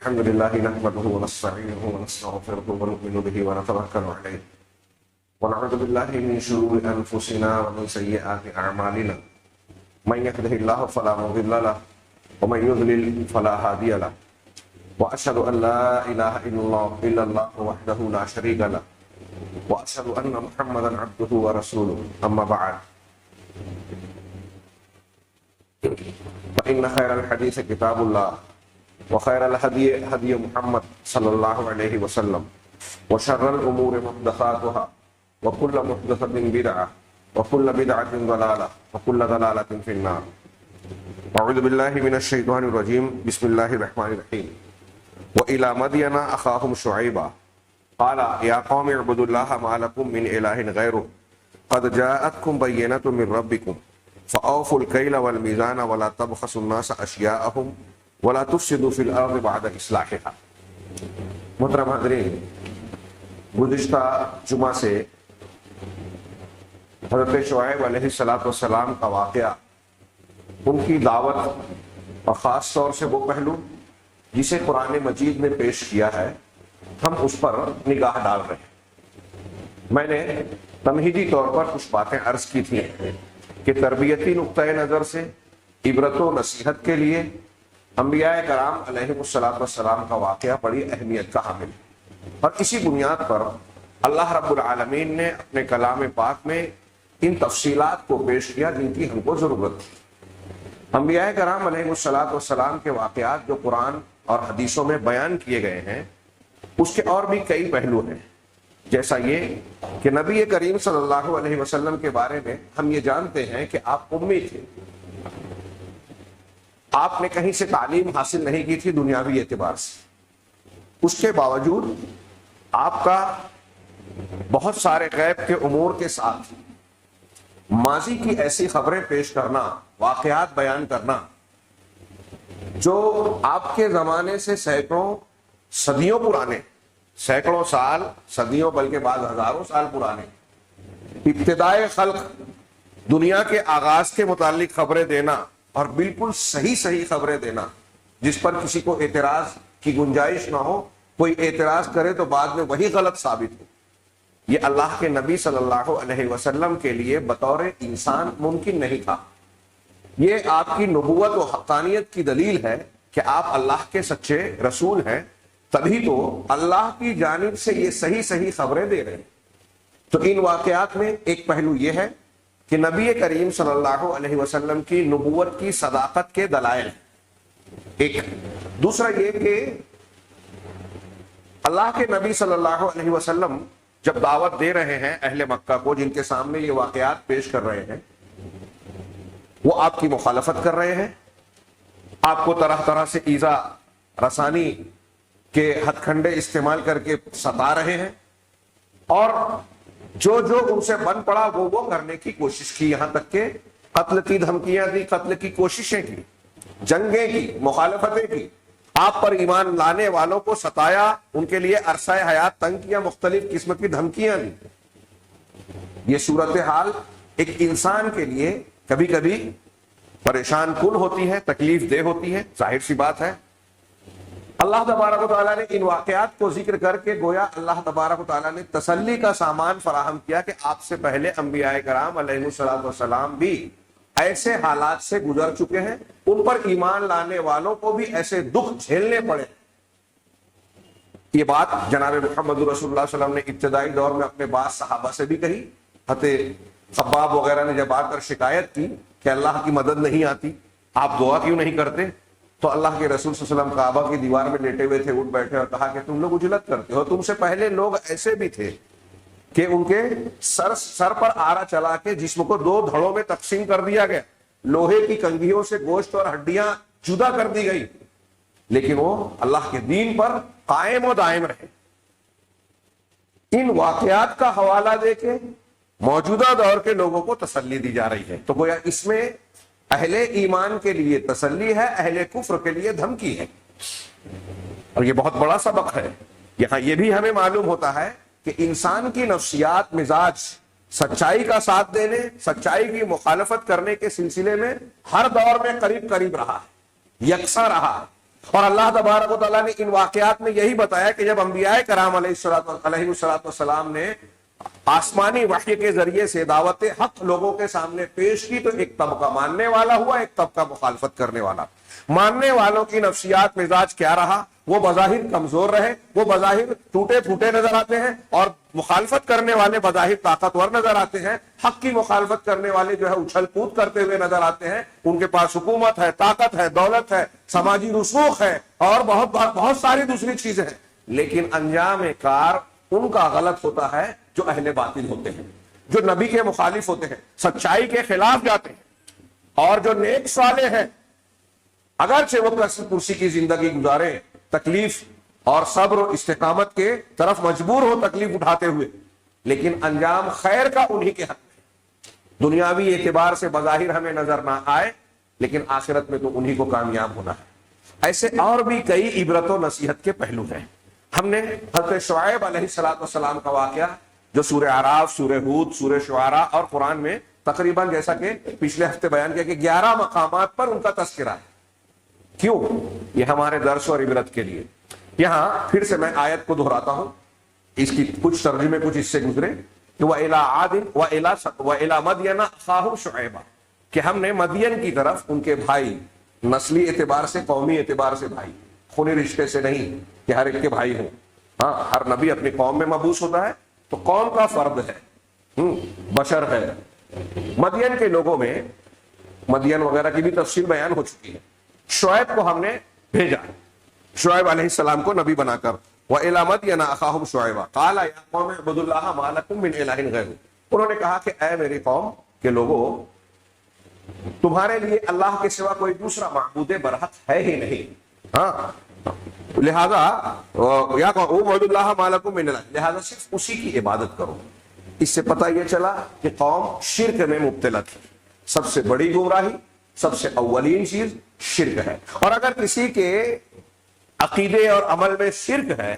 الحمد لله نحمده ونستعينه ونستغفره ونؤمن به ونتوكل عليه ونعوذ بالله من شرور أنفسنا ومن سيئات أعمالنا من يهده الله فلا مضل له ومن يضلل فلا هادي له وأشهد أن لا إله إلا الله وحده لا شريك له وأشهد أن محمدا عبده ورسوله أما بعد فإن خير الحديث كتاب الله وخير الهدي هدي محمد صلى الله عليه وسلم وشر الأمور محدثاتها وكل محدثة بدعة وكل بدعة ضلالة وكل ضلالة في النار. أعوذ بالله من الشيطان الرجيم. بسم الله الرحمن الرحيم. وإلى مدين أخاهم شعيبا قال يا قوم اعبدوا الله ما لكم من إله غيره قد جاءتكم بينة من ربكم فأوفوا الكيل والميزان ولا تبخسوا الناس أشياءهم ولا تفسدوا في الأرض بعد إصلاحها. محترم حاضرین، گزشتہ جمعہ سے حضرت شعیب علیہ السلام کا واقعہ، ان کی دعوت اور خاص طور سے وہ پہلو جسے قرآن مجید نے پیش کیا ہے، ہم اس پر نگاہ ڈال رہے ہیں. میں نے تمہیدی طور پر کچھ باتیں عرض کی تھیں کہ تربیتی نقطۂ نظر سے عبرت و نصیحت کے لیے انبیاء کرام علیہ السلام کا واقعہ بڑی اہمیت کا حامل ہے، اور اسی بنیاد پر اللہ رب العالمین نے اپنے کلام پاک میں ان تفصیلات کو پیش کیا جن کی ہم کو ضرورت تھی. انبیاء کرام علیہ السلام کے واقعات جو قرآن اور حدیثوں میں بیان کیے گئے ہیں، اس کے اور بھی کئی پہلو ہیں، جیسا یہ کہ نبی کریم صلی اللہ علیہ وسلم کے بارے میں ہم یہ جانتے ہیں کہ آپ امی تھے. آپ نے کہیں سے تعلیم حاصل نہیں کی تھی دنیاوی اعتبار سے، اس کے باوجود آپ کا بہت سارے غیب کے امور کے ساتھ ماضی کی ایسی خبریں پیش کرنا، واقعات بیان کرنا جو آپ کے زمانے سے سینکڑوں صدیوں پرانے، سینکڑوں سال، صدیوں بلکہ بعض ہزاروں سال پرانے، ابتدائے خلق، دنیا کے آغاز کے متعلق خبریں دینا اور بالکل صحیح خبریں دینا جس پر کسی کو اعتراض کی گنجائش نہ ہو. کوئی اعتراض کرے تو بعد میں وہی غلط ثابت ہو، یہ اللہ کے نبی صلی اللہ علیہ وسلم کے لیے بطور انسان ممکن نہیں تھا. یہ آپ کی نبوت و حقانیت کی دلیل ہے کہ آپ اللہ کے سچے رسول ہیں، تبھی تو اللہ کی جانب سے یہ صحیح خبریں دے رہے ہیں. تو ان واقعات میں ایک پہلو یہ ہے کہ نبی کریم صلی اللہ علیہ وسلم کی نبوت کی صداقت کے دلائل. ایک دوسرا یہ کہ اللہ کے نبی صلی اللہ علیہ وسلم جب دعوت دے رہے ہیں اہل مکہ کو، جن کے سامنے یہ واقعات پیش کر رہے ہیں، وہ آپ کی مخالفت کر رہے ہیں، آپ کو طرح طرح سے ایذا رسانی کے ہتھ کنڈے استعمال کر کے ستا رہے ہیں، اور جو ان سے بن پڑا وہ کرنے کی کوشش کی، یہاں تک کہ قتل کی دھمکیاں دی، قتل کی کوششیں کی، جنگیں کی، مخالفتیں کی، آپ پر ایمان لانے والوں کو ستایا، ان کے لیے عرصہ حیات تنگ کیا، مختلف قسم کی دھمکیاں دی. یہ صورتحال ایک انسان کے لیے کبھی کبھی پریشان کن ہوتی ہے، تکلیف دہ ہوتی ہے، ظاہر سی بات ہے. اللہ تبارک و تعالیٰ نے ان واقعات کو ذکر کر کے گویا اللہ تبارک و تعالیٰ نے تسلی کا سامان فراہم کیا کہ آپ سے پہلے انبیاء کرام علیہ السلام بھی ایسے حالات سے گزر چکے ہیں، ان پر ایمان لانے والوں کو بھی ایسے دکھ جھیلنے پڑے. یہ بات جناب محمد رسول اللہ صلی اللہ علیہ وسلم نے ابتدائی دور میں اپنے بعض صحابہ سے بھی کہی. حضرت خباب وغیرہ نے جب آ کر شکایت کی کہ اللہ کی مدد نہیں آتی، آپ دعا کیوں نہیں کرتے، تو اللہ کے رسول صلی اللہ علیہ وسلم کعبہ کی دیوار میں لیٹے ہوئے تھے، اٹھ بیٹھے اور کہا کہ تم لوگ اجلت کرتے ہو، تم سے پہلے لوگ ایسے بھی تھے کہ ان کے سر پر آرا چلا کے جسم کو 2 دھڑوں میں تقسیم کر دیا گیا، لوہے کی کنگھیوں سے گوشت اور ہڈیاں جدا کر دی گئی، لیکن وہ اللہ کے دین پر قائم و دائم رہے. ان واقعات کا حوالہ دے کے موجودہ دور کے لوگوں کو تسلی دی جا رہی ہے. تو گویا اس میں اہل ایمان کے لیے تسلی ہے، اہل کفر کے لیے دھمکی ہے، اور یہ بہت بڑا سبق ہے. یہاں یہ بھی ہمیں معلوم ہوتا ہے کہ انسان کی نفسیات، مزاج سچائی کا ساتھ دینے، سچائی کی مخالفت کرنے کے سلسلے میں ہر دور میں قریب رہا ہے، یکساں رہا ہے. اور اللہ تبارک و تعالیٰ نے ان واقعات میں یہی بتایا کہ جب انبیاء کرام علیہ السلام نے آسمانی وحی کے ذریعے سے دعوت حق لوگوں کے سامنے پیش کی تو ایک طبقہ ماننے والا ہوا، ایک طبقہ مخالفت کرنے والا۔ ماننے والوں کی نفسیات مزاج کیا رہا؟ وہ بظاہر کمزور رہے، وہ بظاہر ٹوٹے پھوٹے نظر آتے ہیں، اور مخالفت کرنے والے بظاہر طاقتور نظر آتے ہیں۔ حق کی مخالفت کرنے والے جو ہے اچھل کود کرتے ہوئے نظر آتے ہیں، ان کے پاس حکومت ہے، طاقت ہے، دولت ہے، سماجی رسوخ ہے اور بہت ساری دوسری چیزیں ہیں، لیکن انجام کار ان کا غلط ہوتا ہے جو اہل باطل ہوتے ہیں، جو نبی کے مخالف ہوتے ہیں، سچائی کے خلاف جاتے ہیں۔ اور جو نیک صالح ہیں، اگرچہ وہ کرسی کی زندگی گزارے، تکلیف اور صبر و استقامت کے طرف مجبور ہو تکلیف اٹھاتے ہوئے، لیکن انجام خیر کا انہی کے حق میں۔ دنیاوی اعتبار سے بظاہر ہمیں نظر نہ آئے، لیکن آخرت میں تو انہی کو کامیاب ہونا ہے۔ ایسے اور بھی کئی عبرت و نصیحت کے پہلو ہیں۔ ہم نے حضرت شعیب علیہ السلام کا واقعہ جو سورہ اعراف، سورہ ہود، سورہ شعراء اور قرآن میں تقریباً جیسا کہ پچھلے ہفتے بیان کیا کہ 11 مقامات پر ان کا تذکرہ ہے۔ کیوں؟ یہ ہمارے درس اور عبرت کے لیے۔ یہاں پھر سے میں آیت کو دہراتا ہوں، اس کی کچھ ترجمے کچھ اس سے گزرے کہ وَإِلَىٰ عَادٍ وَإِلَىٰ مَدْيَنَ أَخَاهُمْ شُعَيْبًا، کہ ہم نے مدین کی طرف ان کے بھائی، نسلی اعتبار سے، قومی اعتبار سے بھائی، خونی رشتے سے نہیں کہ ہر ایک کے بھائی ہوں۔ ہاں، ہر نبی اپنی قوم میں مبعوث ہوتا ہے تو قوم کا فرد ہے، بشر ہے۔ مدین کے لوگوں میں، مدین وغیرہ کی بھی تفصیل بیان ہو چکی ہے، شعیب کو ہم نے بھیجا، شعیب علیہ السلام کو نبی بنا کر۔ وَإِلَىٰ مَدْيَنَ أَخَاهُمْ شُعَيْبًا قَالَ يَا قَوْمِ اعْبُدُوا اللَّهَ مَا لَكُم مِّنْ إِلَٰهٍ غَيْرُهُ، انہوں نے کہا کہ اے میری قوم کے لوگوں، تمہارے لیے اللہ کے سوا کوئی دوسرا معبود برحق ہے ہی نہیں۔ ہاں، لہذا یا قوم اعبدوا اللَّهَ مَا لَكُم مِّنْ إِلَٰهٍ، لہذا صرف اسی کی عبادت کرو۔ اس سے پتہ یہ چلا کہ قوم شرک میں مبتلا تھی۔ سب سے بڑی گمراہی، سب سے اولین چیز شرک ہے، اور اگر کسی کے عقیدے اور عمل میں شرک ہے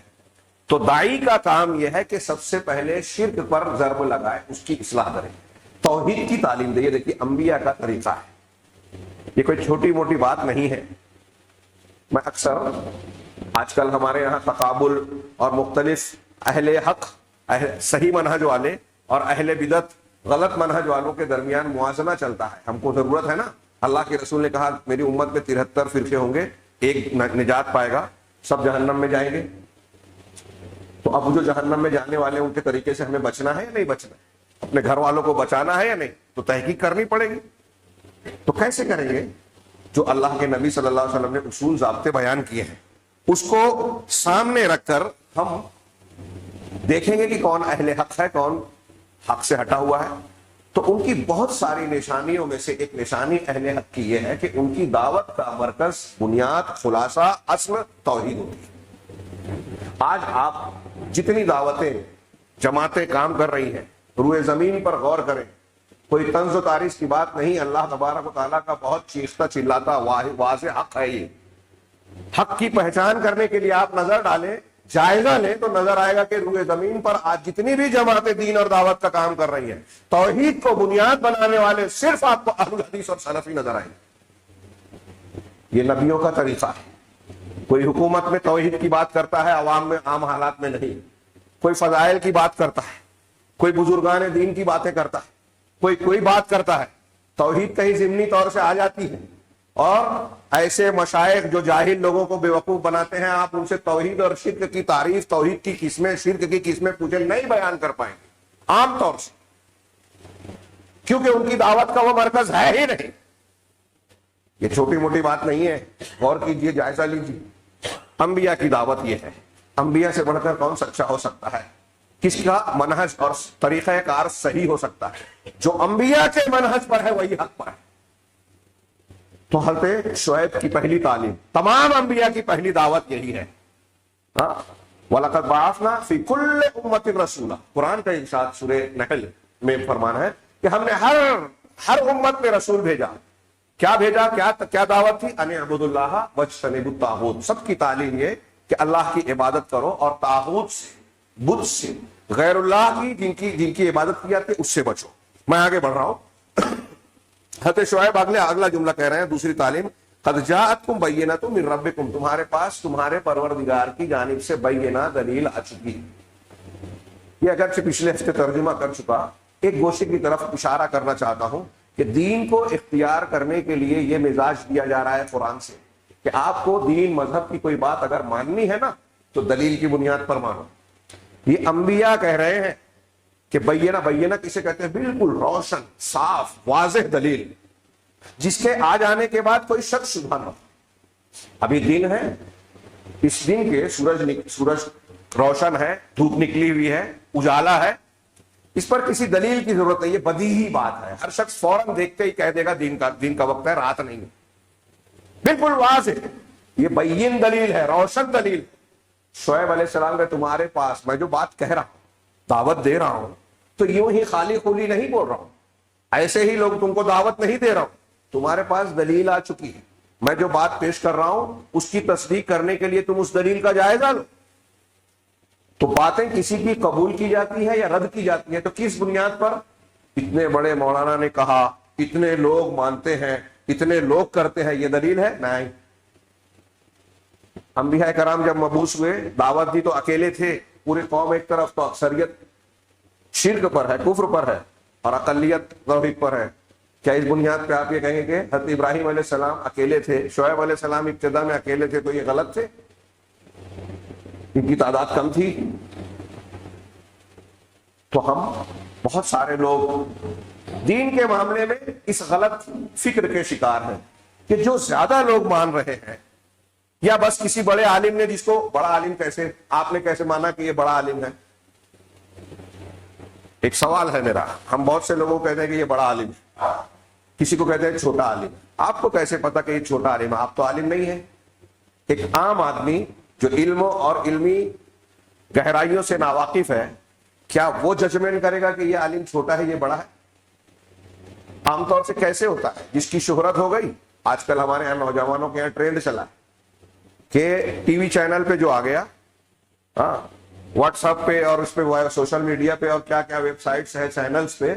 تو داعی کا کام یہ ہے کہ سب سے پہلے شرک پر ضرب لگائے، اس کی اصلاح کرے، توحید کی تعلیم دے۔ یہ دیکھیے انبیاء کا طریقہ ہے، یہ کوئی چھوٹی موٹی بات نہیں ہے۔ میں اکثر آج کل ہمارے یہاں تقابل اور مختلف اہل حق، صحیح منہج والے اور اہل بدعت، غلط منہج والوں کے درمیان موازنہ چلتا ہے۔ ہم کو ضرورت ہے نا، اللہ کے رسول نے کہا میری امت میں 73 فرقے ہوں گے، ایک نجات پائے گا، سب جہنم میں جائیں گے۔ تو اب جو جہنم میں جانے والے ان کے طریقے سے ہمیں بچنا ہے یا نہیں بچنا ہے؟ اپنے گھر والوں کو بچانا ہے یا نہیں؟ تو تحقیق کرنی پڑے گی۔ تو کیسے کریں گے؟ جو اللہ کے نبی صلی اللہ علیہ وسلم نے اصول ضابطے بیان کیے ہیں، اس کو سامنے رکھ کر ہم دیکھیں گے کہ کون اہل حق ہے، کون حق سے ہٹا ہوا ہے۔ تو ان کی بہت ساری نشانیوں میں سے ایک نشانی اہل حق کی یہ ہے کہ ان کی دعوت کا مرکز، بنیاد، خلاصہ، اصل توحید ہوتی ہے۔ آج آپ جتنی دعوتیں، جماعتیں کام کر رہی ہیں، روئے زمین پر غور کریں، کوئی طنز و تعریف کی بات نہیں، اللہ تبارک و تعالیٰ کا بہت چیختا چلاتا واضح حق ہے۔ یہ حق کی پہچان کرنے کے لیے آپ نظر ڈالیں، جائزہ لیں تو نظر آئے گا کہ روئے زمین پر آج جتنی بھی جماعتیں دین اور دعوت کا کام کر رہی ہیں، توحید کو بنیاد بنانے والے صرف آپ کو اہل حدیث اور سلفی نظر آئیں گے۔ یہ نبیوں کا طریقہ ہے۔ کوئی حکومت میں توحید کی بات کرتا ہے، عوام میں، عام حالات میں نہیں۔ کوئی فضائل کی بات کرتا ہے، کوئی بزرگان دین کی باتیں کرتا ہے، کوئی بات کرتا ہے، توحید کہیں ضمنی طور سے آ جاتی ہے، اور ایسے مشائخ جو جاہل لوگوں کو بیوقوف بناتے ہیں، آپ ان سے توحید اور شرک کی تعریف، توحید کی قسمیں، شرک کی قسمیں پوچھیں، نہیں بیان کر پائیں گے عام طور سے، کیونکہ ان کی دعوت کا وہ مرکز ہے ہی نہیں۔ یہ چھوٹی موٹی بات نہیں ہے، غور کیجئے، جائزہ لیجئے۔ انبیاء کی دعوت یہ ہے۔ انبیاء سے بڑھ کر کون سچا ہو سکتا ہے؟ کس کا منہج اور طریقہ کار صحیح ہو سکتا ہے؟ جو انبیاء کے منہج پر ہے وہی حق پر ہے۔ تو حضرت شعیب کی پہلی تعلیم، تمام انبیاء کی پہلی دعوت یہی ہے۔ وَلَقَدْ بَعَثْنَا فِي كُلِّ أُمَّةٍ رَسُولًا، قرآن کا ارشاد سورہ نحل میں فرمان ہے کہ ہم نے ہر امت میں رسول بھیجا۔ کیا بھیجا؟ کیا دعوت تھی؟ ان اعبدوا اللہ واجتنبوا الطاغوت۔ سب کی تعلیم یہ کہ اللہ کی عبادت کرو اور طاغوت سے، بت سے، غیر اللہ کی جن کی عبادت کی جاتی ہے اس سے بچو۔ میں آگے بڑھ رہا ہوں۔ حضرت شعیب اگلا جملہ کہہ رہے ہیں، دوسری تعلیم، قد جاءتکم بینۃ من ربکم، تمہارے پاس تمہارے پروردگار کی جانب سے بینہ دلیل آ چکی۔ یہ اگرچہ پچھلے ہفتے ترجمہ کر چکا، ایک گوشے کی طرف اشارہ کرنا چاہتا ہوں کہ دین کو اختیار کرنے کے لیے یہ مزاج دیا جا رہا ہے قرآن سے کہ آپ کو دین مذہب کی کوئی بات اگر ماننی ہے نا تو دلیل کی بنیاد پر مانو۔ یہ انبیاء کہہ رہے ہیں کہ بینہ، بینہ کسے کہتے ہیں؟ بالکل روشن، صاف، واضح دلیل، جس کے آ جانے کے بعد کوئی شک شبہ نہ ہو۔ ابھی دن ہے، اس دن کے سورج روشن ہے، دھوپ نکلی ہوئی ہے، اجالا ہے، اس پر کسی دلیل کی ضرورت نہیں، یہ بدیہی بات ہے، ہر شخص فوراً دیکھتے ہی کہہ دے گا دین کا وقت ہے، رات نہیں ہے، بالکل واضح۔ یہ بین دلیل ہے، روشن دلیل۔ شعیب علیہ السلام نے تمہارے پاس میں جو بات کہہ رہا ہوں، دعوت دے رہا ہوں، تو یوں ہی خالی خولی نہیں بول رہا ہوں، ایسے ہی لوگ تم کو دعوت نہیں دے رہا ہوں، تمہارے پاس دلیل آ چکی ہے، میں جو بات پیش کر رہا ہوں اس کی تصدیق کرنے کے لیے تم اس دلیل کا جائزہ لو۔ تو باتیں کسی کی قبول کی جاتی ہے یا رد کی جاتی ہیں، تو کس بنیاد پر؟ اتنے بڑے مولانا نے کہا، اتنے لوگ مانتے ہیں، اتنے لوگ کرتے ہیں، یہ دلیل ہے؟ نہیں۔ انبیاء کرام جب مبعوث ہوئے، دعوت دی تو اکیلے تھے، پوری قوم ایک طرف، تو اکثریت شرک پر ہے، کفر پر ہے، اور اقلیت توحید پر ہے۔ کیا اس بنیاد پہ آپ یہ کہیں گے کہ حضرت ابراہیم علیہ السلام اکیلے تھے، شعیب علیہ السلام ابتدا میں اکیلے تھے، تو یہ غلط تھے؟ ان کی تعداد کم تھی؟ تو ہم بہت سارے لوگ دین کے معاملے میں اس غلط فکر کے شکار ہیں کہ جو زیادہ لوگ مان رہے ہیں، یا بس کسی بڑے عالم نے، جس کو بڑا عالم کیسے، آپ نے کیسے مانا کہ یہ بڑا عالم ہے؟ ایک سوال ہے میرا، ہم بہت سے لوگوں کو کہتے ہیں کہ یہ بڑا عالم ہے، کسی کو کہتے ہیں چھوٹا عالم، آپ کو کیسے پتا کہ یہ چھوٹا عالم ہے؟ آپ تو عالم نہیں ہیں۔ ایک عام آدمی جو علم اور علمی گہرائیوں سے ناواقف ہے، کیا وہ ججمنٹ کرے گا کہ یہ عالم چھوٹا ہے، یہ بڑا ہے؟ عام طور سے کیسے ہوتا ہے؟ جس کی شہرت ہو گئی، آج کل ہمارے یہاں نوجوانوں کے یہاں ٹرینڈ چلا کہ ٹی وی چینل پہ جو آ گیا، ہاں، واٹس ایپ پہ اور اس پہ سوشل میڈیا پہ اور کیا کیا ویب سائٹس ہے، چینلز پہ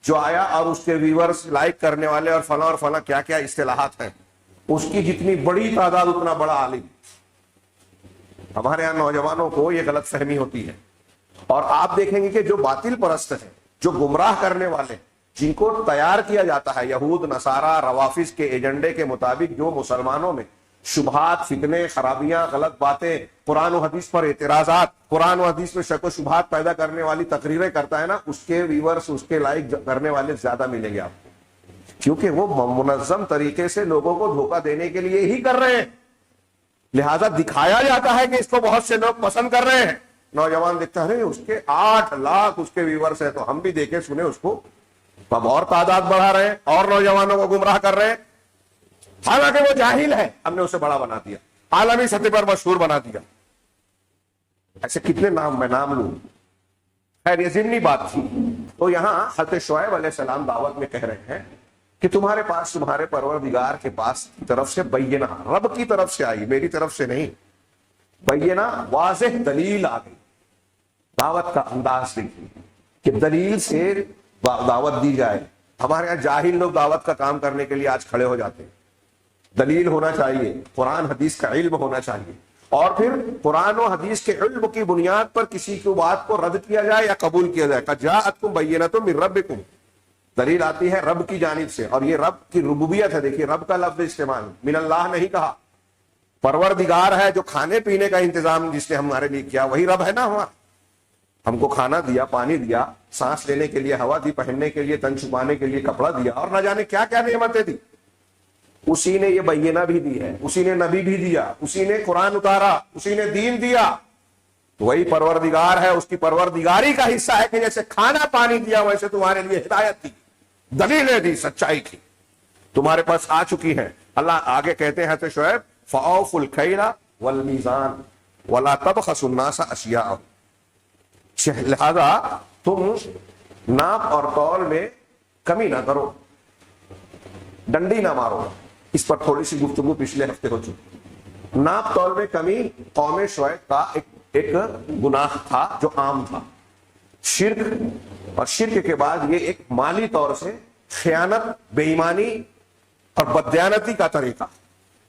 جو آیا، اور اس کے ویورز، لائک کرنے والے اور فلاں کیا کیا اصطلاحات ہیں، اس کی جتنی بڑی تعداد اتنا بڑا عالم۔ ہمارے یہاں نوجوانوں کو یہ غلط فہمی ہوتی ہے، اور آپ دیکھیں گے کہ جو باطل پرست ہیں، جو گمراہ کرنے والے، جن کو تیار کیا جاتا ہے یہود، نصارہ، روافظ کے ایجنڈے کے مطابق، جو مسلمانوں میں شبہات، فتنے، خرابیاں، غلط باتیں، قرآن و حدیث پر اعتراضات، قرآن و حدیث میں شک و شبہات پیدا کرنے والی تقریریں کرتا ہے نا، اس کے ویورز، اس کے لائک کرنے والے زیادہ ملیں گے آپ کو، کیونکہ وہ منظم طریقے سے لوگوں کو دھوکہ دینے کے لیے ہی کر رہے ہیں، لہذا دکھایا جاتا ہے کہ اس کو بہت سے لوگ پسند کر رہے ہیں۔ نوجوان دیکھتا ہے اس کے 8 لاکھ اس کے ویورز ہیں، تو ہم بھی دیکھیں سنیں اس کو، اب اور تعداد بڑھا رہے ہیں اور نوجوانوں کو گمراہ کر رہے ہیں، حالانکہ وہ جاہل ہے، ہم نے اسے بڑا بنا دیا، عالمی سطح پر مشہور بنا دیا۔ ایسے کتنے نام میں نام لوں، خیر یہ ضمنی بات تھی۔ تو یہاں حضرت شعیب علیہ السلام دعوت میں کہہ رہے ہیں کہ تمہارے پاس، تمہارے پروردگار کے پاس کی طرف سے بینہ، رب کی طرف سے آئی، میری طرف سے نہیں، بینہ واضح دلیل آ گئی۔ دعوت کا انداز دیکھیے کہ دلیل سے دعوت دی جائے۔ ہمارے یہاں جاہل لوگ دعوت کا کام کرنے کے لیے آج کھڑے ہو جاتے ہیں۔ دلیل ہونا چاہیے، قرآن حدیث کا علم ہونا چاہیے، اور پھر قرآن و حدیث کے علم کی بنیاد پر کسی کی بات کو رد کیا جائے یا قبول کیا جائے۔ جاءتکم بینۃ من ربکم، دلیل آتی ہے رب کی جانب سے، اور یہ رب کی ربوبیت ہے۔ دیکھیے رب کا لفظ استعمال، من اللہ نہیں کہا، پروردگار ہے جو کھانے پینے کا انتظام جس نے ہمارے لیے کیا، وہی رب ہے نا ہمارا، ہم کو کھانا دیا، پانی دیا، سانس لینے کے لیے ہوا دی، پہننے کے لیے، تن چھپانے کے لیے کپڑا دیا، اور نہ جانے کیا کیا نعمتیں دی۔ اسی نے یہ بینہ بھی دی ہے، اسی نے نبی بھی دیا، اسی نے قرآن اتارا، اسی نے دین دیا، وہی پروردگار ہے۔ اس کی پروردگاری کا حصہ ہے کہ جیسے کھانا پانی دیا ویسے تمہارے لیے ہدایت دی، دلیلیں دی، سچائی کی تمہارے پاس آ چکی ہیں۔ اللہ آگے کہتے ہیں حضرت شعیب، فَأَوْفُوا الْكَيْلَ وَالْمِيزَانَ وَلَا تَبْخَسُوا النَّاسَ أَشْيَاءَهُمْ، لہذا تم ناپ اور تول میں کمی نہ کرو، ڈنڈی نہ مارو۔ اس پر تھوڑی سی گفتگو پچھلے ہفتے ہو چکی۔ ناپ تول میں کمی قوم شعیب کا ایک گناہ تھا جو عام تھا، شرک، اور شرک کے بعد یہ ایک مالی طور سے خیانت، بے ایمانی اور بددیانتی کا طریقہ۔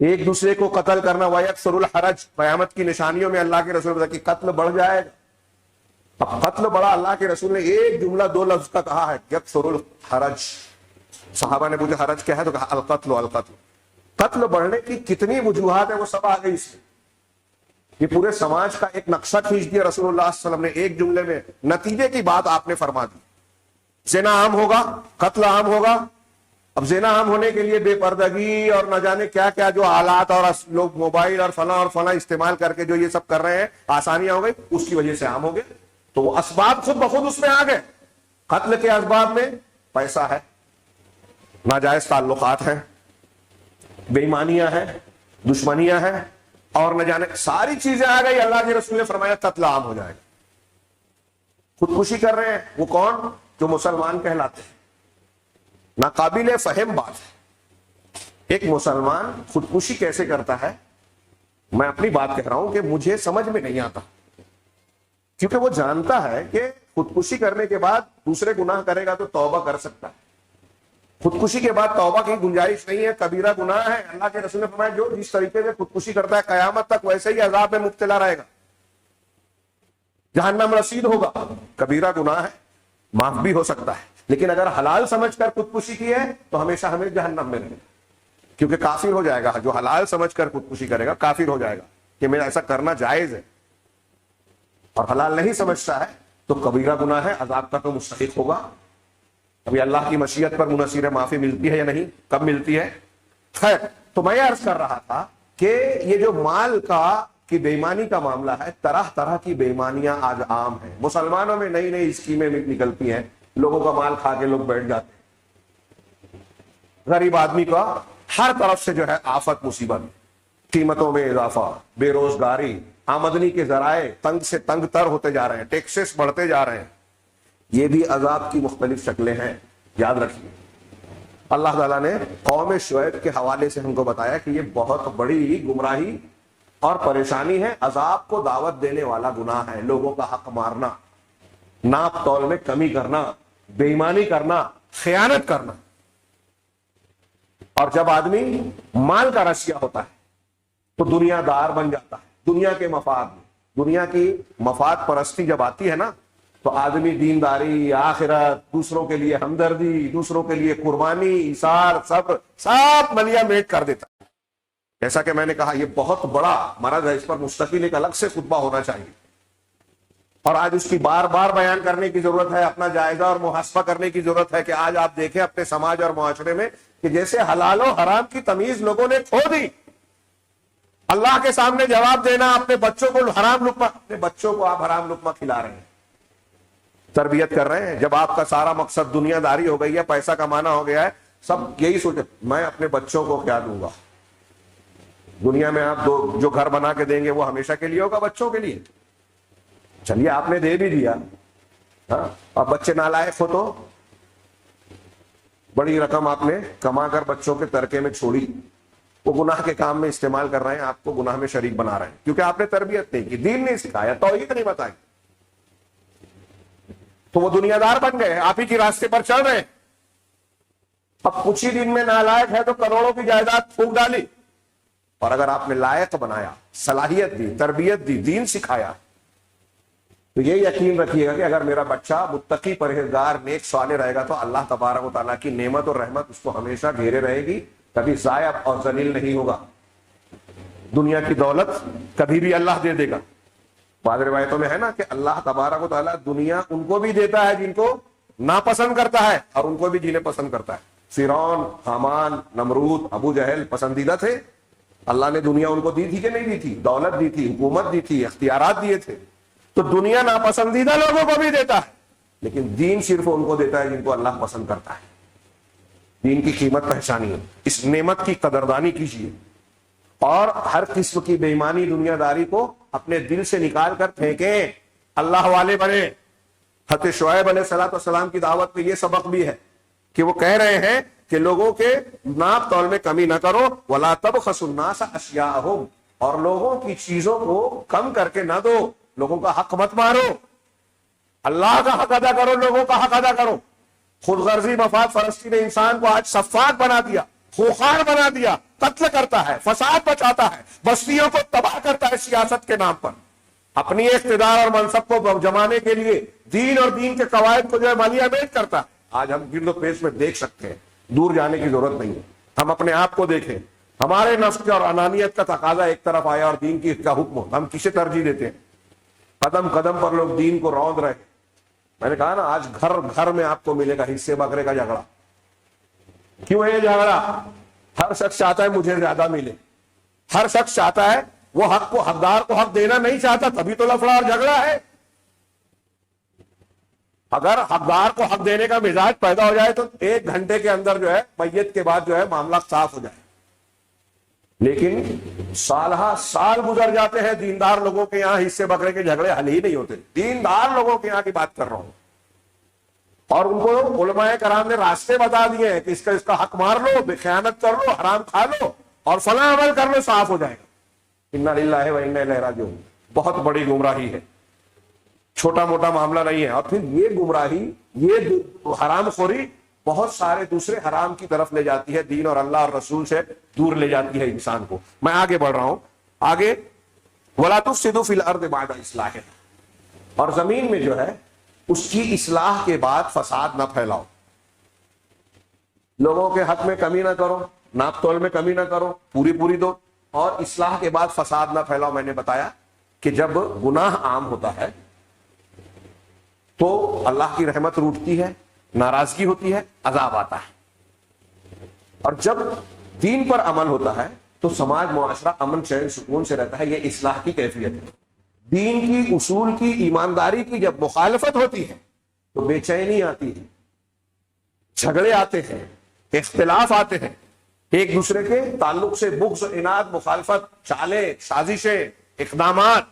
ایک دوسرے کو قتل کرنا، وَيَكْثُرُ الْحَرَجُ، قیامت کی نشانیوں میں اللہ کے رسول نے کہ قتل بڑھ جائے گا. اب قتل بڑا، اللہ کے رسول نے ایک جملہ 2 لفظ کا کہا ہے، یکثر الحرج. صحابہ نے پوچھا حرج کیا ہے، تو کہا القتل القتل. قتل بڑھنے کی کتنی وجوہات ہیں وہ سب آ گئی اس میں. یہ پورے سماج کا ایک نقشہ کھینچ دیا رسول اللہ صلی اللہ علیہ وسلم نے ایک جملے میں. نتیجے کی بات آپ نے فرما دی. زنا عام ہوگا، قتل عام ہوگا. اب زنا عام ہونے کے لیے بے پردگی اور نہ جانے کیا کیا جو آلات اور لوگ موبائل اور فلاں استعمال کر کے جو یہ سب کر رہے ہیں، آسانیاں ہو گئی، اس کی وجہ سے عام ہو گئے. تو وہ اسباب خود بخود اس میں آ گئے. قتل کے اسباب میں پیسہ ہے، ناجائز تعلقات ہیں، بے ایمانیاں ہیں، دشمنیاں ہیں، اور نہ جانے ساری چیزیں آ گئی. اللہ کے رسول نے فرمایا قتل عام ہو جائے گا. خودکشی کر رہے ہیں وہ کون؟ جو مسلمان کہلاتے ہیں. ناقابل فہم بات ہے. ایک مسلمان خودکشی کیسے کرتا ہے؟ میں اپنی بات کہہ رہا ہوں کہ مجھے سمجھ میں نہیں آتا، کیونکہ وہ جانتا ہے کہ خودکشی کرنے کے بعد دوسرے گناہ کرے گا تو توبہ کر سکتا ہے. خودکشی کے بعد توبہ کی گنجائش نہیں ہے، کبیرہ گناہ ہے. اللہ کے رسول نے فرمایا جو جس طریقے سے خودکشی کرتا ہے قیامت تک ویسے ہی عذاب میں مبتلا رہے گا، جہنم رسید ہوگا. کبیرہ گناہ ہے، معاف بھی ہو سکتا ہے، لیکن اگر حلال سمجھ کر خودکشی کی ہے تو ہمیشہ ہمیں جہنم میں رہے گا، کیونکہ کافر ہو جائے گا. جو حلال سمجھ کر خودکشی کرے گا کافر ہو جائے گا کہ میرا ایسا کرنا جائز ہے. اور حلال نہیں سمجھتا ہے تو کبیرہ گناہ ہے، عذاب کا تو مستحق ہوگا. ابھی اللہ کی مشیت پر منحصر معافی ملتی ہے یا نہیں؟ کب ملتی ہے؟ خیر، تو میں عرض کر رہا تھا کہ یہ جو مال کی بے ایمانی کا معاملہ ہے، طرح طرح کی بے ایمانیاں آج عام ہیں. مسلمانوں میں نئی نئی اسکیمیں نکلتی ہیں، لوگوں کا مال کھا کے لوگ بیٹھ جاتے ہیں. غریب آدمی کا ہر طرف سے جو ہے آفت مصیبت، قیمتوں میں اضافہ، بے روزگاری، آمدنی کے ذرائع تنگ سے تنگ تر ہوتے جا رہے ہیں، ٹیکسز بڑھتے جا رہے ہیں. یہ بھی عذاب کی مختلف شکلیں ہیں، یاد رکھیے. اللہ تعالیٰ نے قوم شعیب کے حوالے سے ہم کو بتایا کہ یہ بہت بڑی گمراہی اور پریشانی ہے، عذاب کو دعوت دینے والا گناہ ہے. لوگوں کا حق مارنا، ناپ تول میں کمی کرنا، بے ایمانی کرنا، خیانت کرنا. اور جب آدمی مال کا رسیا ہوتا ہے تو دنیا دار بن جاتا ہے. دنیا کے مفاد میں، دنیا کی مفاد پرستی جب آتی ہے نا، تو آدمی دینداری، آخرت، دوسروں کے لیے ہمدردی، دوسروں کے لیے قربانی، ایثار، صبر، سب ملیا میٹ کر دیتا ہے. جیسا کہ میں نے کہا یہ بہت بڑا مرض ہے، اس پر مستقل ایک الگ سے خطبہ ہونا چاہیے، اور آج اس کی بار بار بیان کرنے کی ضرورت ہے. اپنا جائزہ اور محاسبہ کرنے کی ضرورت ہے کہ آج آپ دیکھیں اپنے سماج اور معاشرے میں کہ جیسے حلال و حرام کی تمیز لوگوں نے کھو دی. اللہ کے سامنے جواب دینا، اپنے بچوں کو حرام لقمہ، اپنے بچوں کو آپ حرام لقمہ کھلا رہے ہیں، تربیت کر رہے ہیں. جب آپ کا سارا مقصد دنیا داری ہو گئی ہے، پیسہ کمانا ہو گیا ہے، سب یہی سوچے میں اپنے بچوں کو کیا دوں گا. دنیا میں آپ جو گھر بنا کے دیں گے وہ ہمیشہ کے لیے ہوگا، بچوں کے لیے. چلیے آپ نے دے بھی دیا، اب بچے نالائق ہو تو بڑی رقم آپ نے کما کر بچوں کے ترکے میں چھوڑی، وہ گناہ کے کام میں استعمال کر رہے ہیں، آپ کو گناہ میں شریک بنا رہے ہیں، کیونکہ آپ نے تربیت نہیں کی، دین نہیں سکھایا، توحید نہیں بتائی. تو وہ دنیا دار بن گئے، آپ ہی کے راستے پر چل رہے ہیں. اب کچھ ہی دن میں نالائق ہے تو کروڑوں کی جائیداد پھونک ڈالی. اور اگر آپ نے لائق بنایا، صلاحیت دی، تربیت دی، دین سکھایا، تو یہ یقین رکھیے گا کہ اگر میرا بچہ متقی، پرہیزگار، نیک صالح رہے گا تو اللہ تبارک و تعالیٰ کی نعمت اور رحمت اس کو ہمیشہ گھیرے رہے گی، کبھی ضائع اور ذلیل نہیں ہوگا. دنیا کی دولت کبھی بھی اللہ دے دے گا. بعض روایتوں میں ہے نا کہ اللہ تبارک و تعالیٰ دنیا ان کو بھی دیتا ہے جن کو ناپسند کرتا ہے، اور ان کو بھی جنہیں پسند کرتا ہے. فرعون، حامان، نمرود، ابو جہل پسندیدہ تھے. اللہ نے دنیا ان کو دی تھی کہ نہیں دی تھی؟ دولت دی تھی، حکومت دی تھی، اختیارات دیے تھے. تو دنیا ناپسندیدہ لوگوں کو بھی دیتا ہے، لیکن دین صرف ان کو دیتا ہے جن کو اللہ پسند کرتا ہے. دین کی قیمت پہچانیے، اس نعمت کی قدردانی کیجیے، اور ہر قسم کی بے ایمانی، دنیا داری کو اپنے دل سے نکال کر پھینکیں. اللہ والے بنے. حضرت شعیب علیہ السلام کی دعوت میں یہ سبق بھی ہے کہ وہ کہہ رہے ہیں کہ لوگوں کے ناپ تول میں کمی نہ کرو، وَلَا تَبْخَسُوا النَّاسَ أَشْيَاءَهُمْ، اور لوگوں کی چیزوں کو کم کر کے نہ دو، لوگوں کا حق مت مارو. اللہ کا حق ادا کرو، لوگوں کا حق ادا کرو. خود غرضی مفاد پرستی نے انسان کو آج سفاک بنا دیا، خوخار بنا دیا. قتل کرتا ہے، فساد مچاتا ہے، بستیوں کو تباہ کرتا ہے سیاست کے نام پر، اپنی اقتدار اور منصب کو جمانے کے لیے دین اور دین کے قواعد کو جو ہے مالیامین کرتا ہے۔ آج ہم گرد و پیش میں دیکھ سکتے ہیں، دور جانے کی ضرورت نہیں ہے، ہم اپنے آپ کو دیکھیں، ہمارے نفس اور انانیت کا تقاضا ایک طرف آیا اور دین کی کا حکم، ہم کسے ترجیح دیتے ہیں؟ قدم قدم پر لوگ دین کو روند رہے۔ میں نے کہا نا، آج گھر گھر میں آپ کو ملے گا حصے بکرے کا جھگڑا۔ کیوں ہے یہ جھگڑا؟ ہر شخص چاہتا ہے مجھے زیادہ ملے، ہر شخص چاہتا ہے وہ حق کو، حقدار کو حق دینا نہیں چاہتا، تبھی تو لفڑا اور جھگڑا ہے۔ اگر حقدار کو حق دینے کا مزاج پیدا ہو جائے تو 1 گھنٹے کے اندر جو ہے میت کے بعد جو ہے معاملہ صاف ہو جائے، لیکن سالہ سال گزر جاتے ہیں، دیندار لوگوں کے یہاں حصے بکرے کے جھگڑے حل ہی نہیں ہوتے۔ دیندار لوگوں کے یہاں کی بات کر رہا ہوں، اور ان کو علماء کرام نے راستے بتا دیے ہیں کہ اس کا حق مار لو، بے خیانت کر لو، حرام کھا لو اور فلاں عمل کر لو، صاف ہو جائے گا۔ انا للہ و انا الیہ راجعون، بہت بڑی گمراہی ہے، چھوٹا موٹا معاملہ نہیں ہے۔ اور پھر یہ گمراہی، یہ حرام خوری بہت سارے دوسرے حرام کی طرف لے جاتی ہے، دین اور اللہ اور رسول سے دور لے جاتی ہے انسان کو۔ میں آگے بڑھ رہا ہوں، آگے وَلَا تُفْسِدُوا فِي الْأَرْضِ بَعْدَ إِصْلَاحِهَا، اور زمین میں جو ہے اس کی اصلاح کے بعد فساد نہ پھیلاؤ، لوگوں کے حق میں کمی نہ کرو، ناپ تول میں کمی نہ کرو، پوری دو، اور اصلاح کے بعد فساد نہ پھیلاؤ۔ میں نے بتایا کہ جب گناہ عام ہوتا ہے تو اللہ کی رحمت روٹتی ہے، ناراضگی ہوتی ہے، عذاب آتا ہے، اور جب دین پر عمل ہوتا ہے تو سماج معاشرہ امن چین سکون سے رہتا ہے۔ یہ اصلاح کی کیفیت ہے۔ دین کی، اصول کی، ایمانداری کی جب مخالفت ہوتی ہے تو بے چینی آتی ہے، جھگڑے آتے ہیں، اختلاف آتے ہیں، ایک دوسرے کے تعلق سے بغض، اناد، مخالفت، چالیں، سازشیں، اقدامات،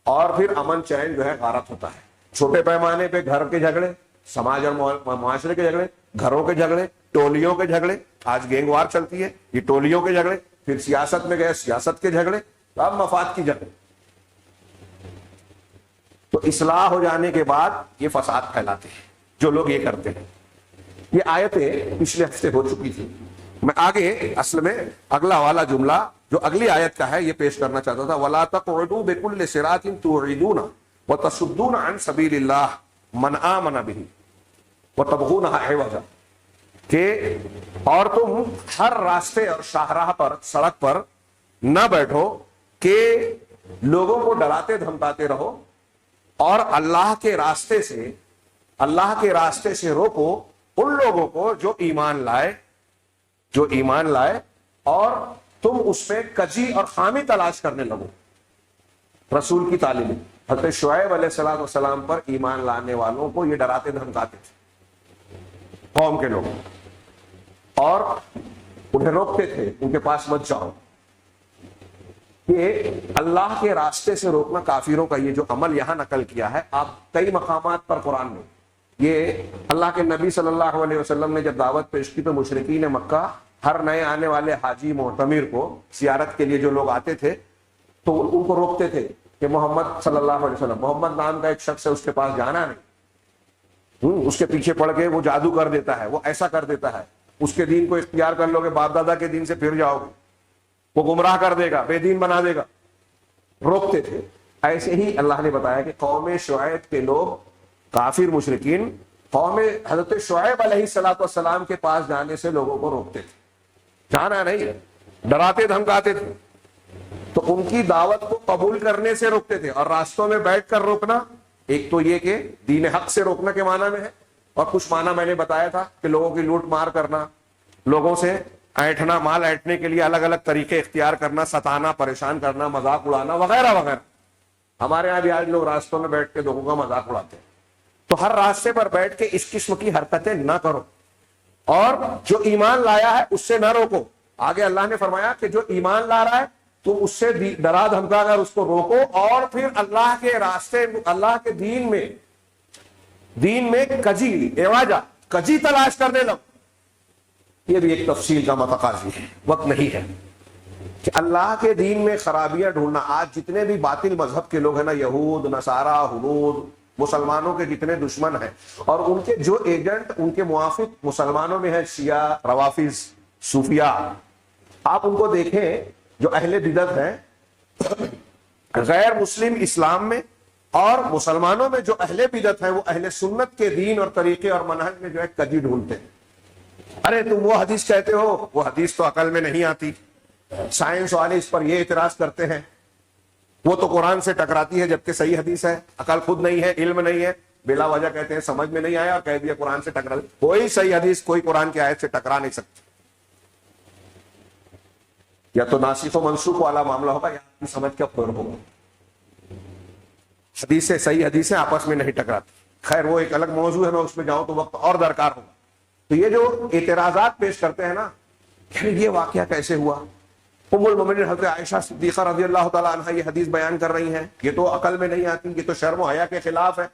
اور پھر امن چین جو ہے غارت ہوتا ہے۔ چھوٹے پیمانے پہ گھر کے جھگڑے، سماج اور معاشرے کے جھگڑے، گھروں کے جھگڑے، ٹولیوں کے جھگڑے، آج گینگ وار چلتی ہے، یہ ٹولیوں کے جھگڑے، پھر سیاست میں گئے سیاست کے جھگڑے، اب مفاد کی جھگڑے۔ تو اصلاح ہو جانے کے بعد یہ فساد پھیلاتے ہیں جو لوگ یہ کرتے ہیں۔ یہ آیتیں پچھلے ہفتے ہو چکی تھی، میں آگے اصل میں اگلا والا جملہ جو اگلی آیت کا ہے یہ پیش کرنا چاہتا تھا۔ وَلَا تَقْعُدُوا بِكُلِّ صِرَاطٍ تُوعِدُونَ وَتَصُدُّونَ عَنْ سَبِيلِ اللَّهِ مَنْ آمَنَ بِهِ وَتَبْغُونَهَا عِوَجًا، کہ اور تم ہر راستے اور شاہراہ پر، سڑک پر نہ بیٹھو کہ لوگوں کو ڈراتے دھمکاتے رہو، اور اللہ کے راستے سے روکو ان لوگوں کو جو ایمان لائے، اور تم اس میں کجی اور خامی تلاش کرنے لگو۔ رسول کی تعلیم، حضرت شعیب علیہ السلام پر ایمان لانے والوں کو یہ ڈراتے دھمکاتے تھے قوم کے لوگ، اور انہیں روکتے تھے، ان کے پاس مت جاؤ۔ یہ اللہ کے راستے سے روکنا کافروں کا یہ جو عمل یہاں نقل کیا ہے، آپ کئی مقامات پر قرآن میں، یہ اللہ کے نبی صلی اللہ علیہ وسلم نے جب دعوت پیش کی تو مشرکین مکہ ہر نئے آنے والے حاجی معتمر کو زیارت کے لیے جو لوگ آتے تھے تو ان کو روکتے تھے کہ محمد صلی اللہ علیہ وسلم، محمد نام کا ایک شخص ہے، اس کے پاس جانا نہیں، اس کے پیچھے پڑ کے وہ جادو کر دیتا ہے، وہ ایسا کر دیتا ہے، اس کے دین کو اختیار کر لو گے، باپ دادا کے دین سے پھر جاؤ گے، وہ گمراہ کر دے گا، بے دین بنا دے گا، روکتے تھے۔ ایسے ہی اللہ نے بتایا کہ قوم شعیب کے لوگ، کافر مشرکین، قوم حضرت شعیب علیہ السلام کے پاس جانے سے لوگوں کو روکتے تھے، جانا نہیں، ڈراتے دھمکاتے تھے، تو ان کی دعوت کو قبول کرنے سے روکتے تھے۔ اور راستوں میں بیٹھ کر روکنا، ایک تو یہ کہ دین حق سے روکنا کے معنی میں ہے، اور کچھ معنی میں نے بتایا تھا کہ لوگوں کی لوٹ مار کرنا، لوگوں سے ایٹھنا، مال ایٹھنے کے لیے الگ الگ طریقے اختیار کرنا، ستانا، پریشان کرنا، مذاق اڑانا وغیرہ وغیرہ۔ ہمارے یہاں بھی آج لوگ راستوں میں بیٹھ کے لوگوں کا مذاق اڑاتے ہیں۔ تو ہر راستے پر بیٹھ کے اس قسم کی حرکتیں نہ کرو، اور جو ایمان لایا ہے اس سے نہ روکو۔ آگے اللہ نے فرمایا کہ جو ایمان لا رہا ہے تو اس سے ڈرا دھمکا کر اس کو روکو، اور پھر اللہ کے راستے، اللہ کے دین میں کجی تلاش کرنے لگو۔ یہ بھی ایک تفصیل کا متقاضی ہے، وقت نہیں ہے کہ اللہ کے دین میں خرابیاں ڈھونڈنا۔ آج جتنے بھی باطل مذہب کے لوگ ہیں نا، یہود، نصارہ، ہنود، مسلمانوں کے جتنے دشمن ہیں، اور ان کے جو ایجنٹ ان کے موافق مسلمانوں میں ہیں، شیعہ، روافظ، صوفیہ، آپ ان کو دیکھیں جو اہل بدعت ہیں غیر مسلم اسلام میں اور مسلمانوں میں جو اہل بدعت ہیں وہ اہل سنت کے دین اور طریقے اور منہج میں جو ہے کجی ڈھونڈتے ہیں. ارے تم وہ حدیث کہتے ہو، وہ حدیث تو عقل میں نہیں آتی. سائنس والے اس پر یہ اعتراض کرتے ہیں وہ تو قرآن سے ٹکراتی ہے جبکہ صحیح حدیث ہے، عقل خود نہیں ہے، علم نہیں ہے، بلا وجہ کہتے ہیں سمجھ میں نہیں آیا اور کہہ دیا قرآن سے ٹکرا. کوئی صحیح حدیث کوئی قرآن کی آیت سے ٹکرا نہیں سکتی. یا تو ناسخ و منسوخ والا معاملہ ہوگا یا آپ کی سمجھ کا فرق ہوگا. حدیثیں صحیح حدیثیں آپس میں نہیں ٹکراتی. خیر وہ ایک الگ موضوع ہے، میں اس میں جاؤں تو وقت اور درکار ہوگا. تو یہ جو اعتراضات پیش کرتے ہیں نا کہ یہ واقعہ کیسے ہوا، ام المومنین حضرت عائشہ صدیقہ رضی اللہ تعالی عنہا یہ حدیث بیان کر رہی ہیں، یہ تو عقل میں نہیں آتی، یہ تو شرم و حیا کے خلاف ہے،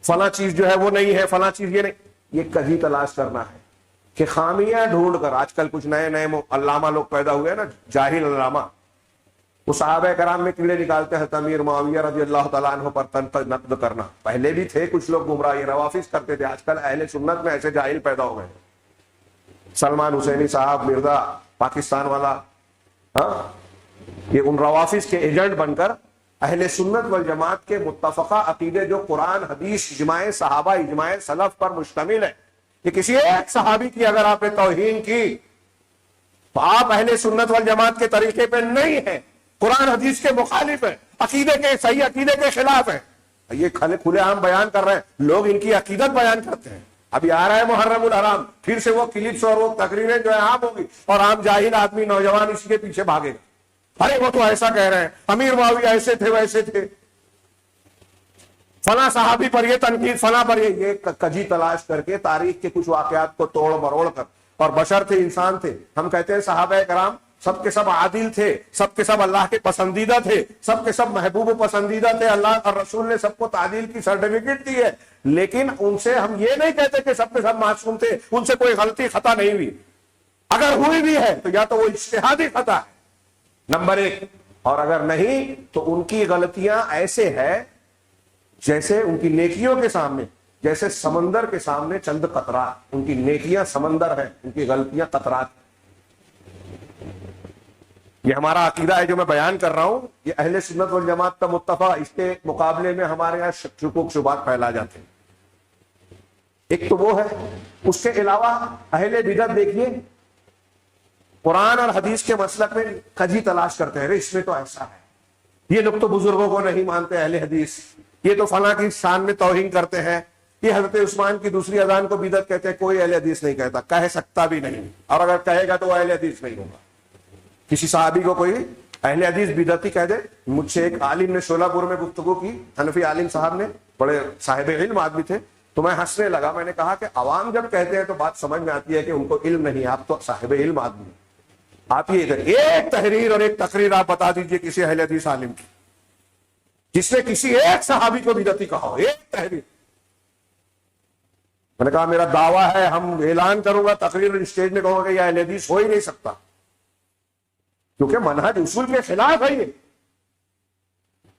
فلاں چیز جو ہے وہ نہیں ہے، فلاں چیز یہ نہیں. یہ کجی تلاش کرنا ہے کہ خامیاں ڈھونڈ کر. آج کل کچھ نئے نئے علامہ لوگ پیدا ہوئے ہیں نا، جاہل علامہ، وہ صحابہ کرام میں کیڑے نکالتے ہیں. امیر معاویہ رضی اللہ تعالیٰ عنہ پر تنقید نقد کرنا. پہلے بھی تھے کچھ لوگ گمراہ، یہ روافظ کرتے تھے. آج کل اہل سنت میں ایسے جاہل پیدا ہو گئے. سلمان حسینی صاحب مرزا پاکستان والا، ہاں، یہ ان روافظ کے ایجنٹ بن کر اہل سنت والجماعت کے متفقہ عقیدے جو قرآن حدیث اجماع صحابہ اجماع سلف پر مشتمل ہے، کہ کسی ایک صحابی کی اگر آپ نے توہین کی تو آپ اہل سنت والجماعت کے طریقے پہ نہیں ہیں، قرآن حدیث کے مخالف ہیں، عقیدے کے صحیح عقیدے کے خلاف ہیں. یہ کھلے عام بیان کر رہے ہیں لوگ، ان کی عقیدت بیان کرتے ہیں. ابھی آ رہا ہے محرم الحرام، پھر سے وہ کلپس اور وہ تقریریں جو ہے عام ہوگی اور عام جاہل آدمی نوجوان اسی کے پیچھے بھاگے گا. ارے وہ تو ایسا کہہ رہے ہیں، امیر معاویہ ایسے تھے ویسے تھے، فلاں صحابی پر یہ تنقید، فلاں پر یہ کجی تلاش کر کے تاریخ کے کچھ واقعات کو توڑ مروڑ کر. اور بشر تھے، انسان تھے. ہم کہتے ہیں صحابہ کرام سب کے سب عادل تھے، سب کے سب اللہ کے پسندیدہ تھے، سب کے سب محبوب و پسندیدہ تھے. اللہ اور رسول نے سب کو تعدیل کی سرٹیفکیٹ دی ہے، لیکن ان سے ہم یہ نہیں کہتے کہ سب کے سب معصوم تھے، ان سے کوئی غلطی خطا نہیں ہوئی. اگر ہوئی بھی ہے تو یا تو وہ اجتہادی خطا ہے نمبر 1، اور اگر نہیں تو ان کی غلطیاں ایسے ہے جیسے ان کی نیکیوں کے سامنے، جیسے سمندر کے سامنے چند قطرات. ان کی نیکیاں سمندر ہیں، ان کی غلطیاں قطرات. یہ ہمارا عقیدہ ہے جو میں بیان کر رہا ہوں، یہ اہل سنت والجماعت کا متفق. اس کے مقابلے میں ہمارے یہاں شکوک شبہات پھیلا جاتے ہیں. ایک تو وہ ہے. اس کے علاوہ اہل بدعت دیکھیے قرآن اور حدیث کے مسلک میں کجی تلاش کرتے ہیں. اس میں تو ایسا ہے، یہ لوگ تو بزرگوں کو نہیں مانتے اہل حدیث، یہ تو فلاں کی شان میں توہین کرتے ہیں، یہ حضرت عثمان کی دوسری اذان کو بدعت کہتے ہیں. کوئی اہل حدیث نہیں کہتا، کہہ سکتا بھی نہیں، اور اگر کہے گا تو وہ اہل حدیث نہیں ہوگا. کسی صحابی کو کوئی اہل حدیث بدعتی کہہ دے. مجھ سے ایک عالم نے شولہ پور میں گفتگو کی، حنفی عالم صاحب نے، بڑے صاحب علم آدمی تھے. تو میں ہنسنے لگا. میں نے کہا کہ عوام جب کہتے ہیں تو بات سمجھ میں آتی ہے کہ ان کو علم نہیں، آپ تو صاحب علم آدمی ہیں. آپ یہ ادھر ایک تحریر اور ایک تقریر آپ بتا دیجئے کسی اہل حدیث عالم کی جس نے کسی ایک صحابی کو بدعتی کہا ہو، ایک تحریر. میں نے کہا میرا دعویٰ ہے، ہم اعلان کروں گا تقریر اسٹیج میں کہوں گا کہ یہ اہل حدیث ہو ہی نہیں سکتا، کیونکہ منہج اصول کے خلاف ہے. یہ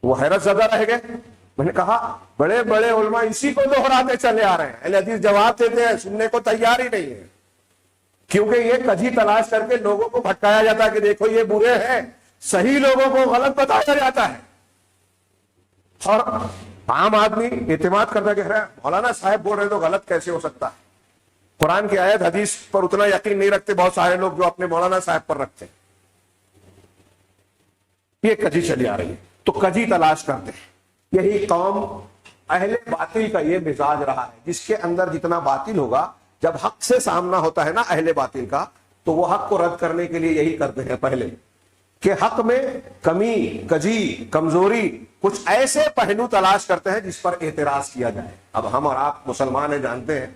وہ حیرت زدہ رہ گئے. میں نے کہا بڑے بڑے علماء اسی کو دہراتے چلے آ رہے ہیں، اہل حدیث جواب دیتے ہیں، سننے کو تیار ہی نہیں ہے، کیونکہ یہ کجی تلاش کر کے لوگوں کو بھٹکایا جاتا ہے کہ دیکھو یہ برے ہیں، صحیح لوگوں کو غلط بتایا جاتا ہے. اور عام آدمی اعتماد کرتا کہ مولانا صاحب بول رہے تو غلط کیسے ہو سکتا ہے. قرآن کی آیت حدیث پر اتنا یقین نہیں رکھتے بہت سارے لوگ جو اپنے مولانا صاحب پر رکھتے ہیں. یہ کجی چلی آ رہی ہے. تو کجی تلاش کرتے ہیں. یہی قوم اہل باطل کا یہ مزاج رہا ہے، جس کے اندر جتنا باطل ہوگا، جب حق سے سامنا ہوتا ہے نا اہل باطل کا، تو وہ حق کو رد کرنے کے لیے یہی کرتے ہیں پہلے کہ حق میں کمی، کجی، کمزوری، کچھ ایسے پہلو تلاش کرتے ہیں جس پر اعتراض کیا جائے. اب ہم اور آپ مسلمان ہیں، جانتے ہیں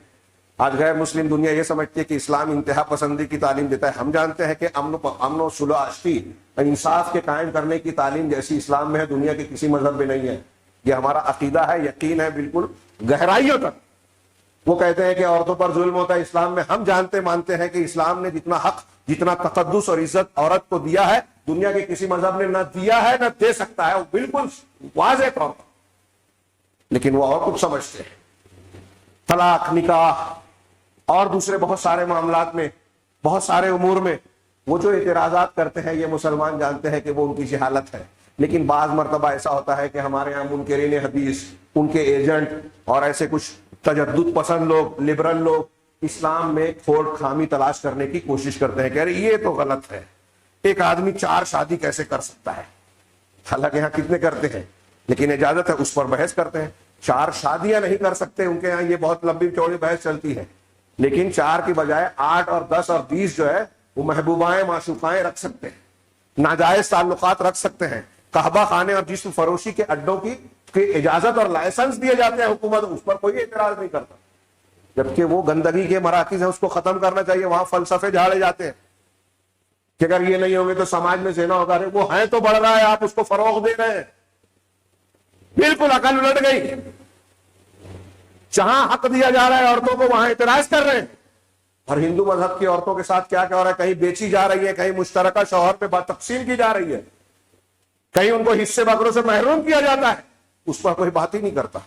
آج غیر مسلم دنیا یہ سمجھتی ہے کہ اسلام انتہا پسندی کی تعلیم دیتا ہے. ہم جانتے ہیں کہ امن و صلح آشتی، انصاف کے قائم کرنے کی تعلیم جیسی اسلام میں ہے دنیا کے کسی مذہب میں نہیں ہے. یہ ہمارا عقیدہ ہے، یقین ہے بالکل گہرائیوں تک. وہ کہتے ہیں کہ عورتوں پر ظلم ہوتا ہے اسلام میں. ہم جانتے مانتے ہیں کہ اسلام نے جتنا حق، جتنا تقدس اور عزت عورت کو دیا ہے دنیا کے کسی مذہب نے نہ دیا ہے نہ دے سکتا ہے. وہ بالکل واضح طور پر. لیکن وہ اور کچھ سمجھتے ہیں. طلاق، نکاح اور دوسرے بہت سارے معاملات میں، بہت سارے امور میں وہ جو اعتراضات کرتے ہیں یہ مسلمان جانتے ہیں کہ وہ ان کی جہالت ہے، لیکن بعض مرتبہ ایسا ہوتا ہے کہ ہمارے یہاں منکرین حدیث، ان کے ایجنٹ اور ایسے کچھ تجدد پسند لوگ، لبرل لوگ اسلام میں کھوٹ خامی تلاش کرنے کی کوشش کرتے ہیں کہ ارے یہ تو غلط ہے، ایک آدمی 4 شادی کیسے کر سکتا ہے؟ حالانکہ یہاں کتنے کرتے ہیں، لیکن اجازت ہے، اس پر بحث کرتے ہیں۔ 4 شادیاں نہیں کر سکتے، ان کے یہاں یہ بہت لمبی چوڑی بحث چلتی ہے، لیکن 4 کی بجائے 8 اور 10 اور 20 جو ہے وہ محبوبائیں معشوقائیں رکھ سکتے ہیں، ناجائز تعلقات رکھ سکتے ہیں، قحبہ خانے اور جسم فروشی کے اڈوں کی اجازت اور لائسنس دیے جاتے ہیں، حکومت اس پر کوئی اعتراض نہیں کرتا، جبکہ وہ گندگی کے مراکز ہیں، اس کو ختم کرنا چاہیے، وہاں فلسفے جھاڑے جاتے ہیں کہ اگر یہ نہیں ہوں گے تو سماج میں زنا ہوگا، وہ ہیں تو بڑھ رہا ہے، آپ اس کو فروغ دے رہے ہیں، بالکل عقل الٹ گئی۔ جہاں حق دیا جا رہا ہے عورتوں کو وہاں اعتراض کر رہے ہیں، اور ہندو مذہب کی عورتوں کے ساتھ کیا کیا ہو رہا ہے، کہیں بیچی جا رہی ہے، کہیں مشترکہ شوہر پہ تقسیم کی جا رہی ہے، کہیں ان کو حصے بکروں سے محروم کیا جاتا ہے، اس پر کوئی بات ہی نہیں کرتا۔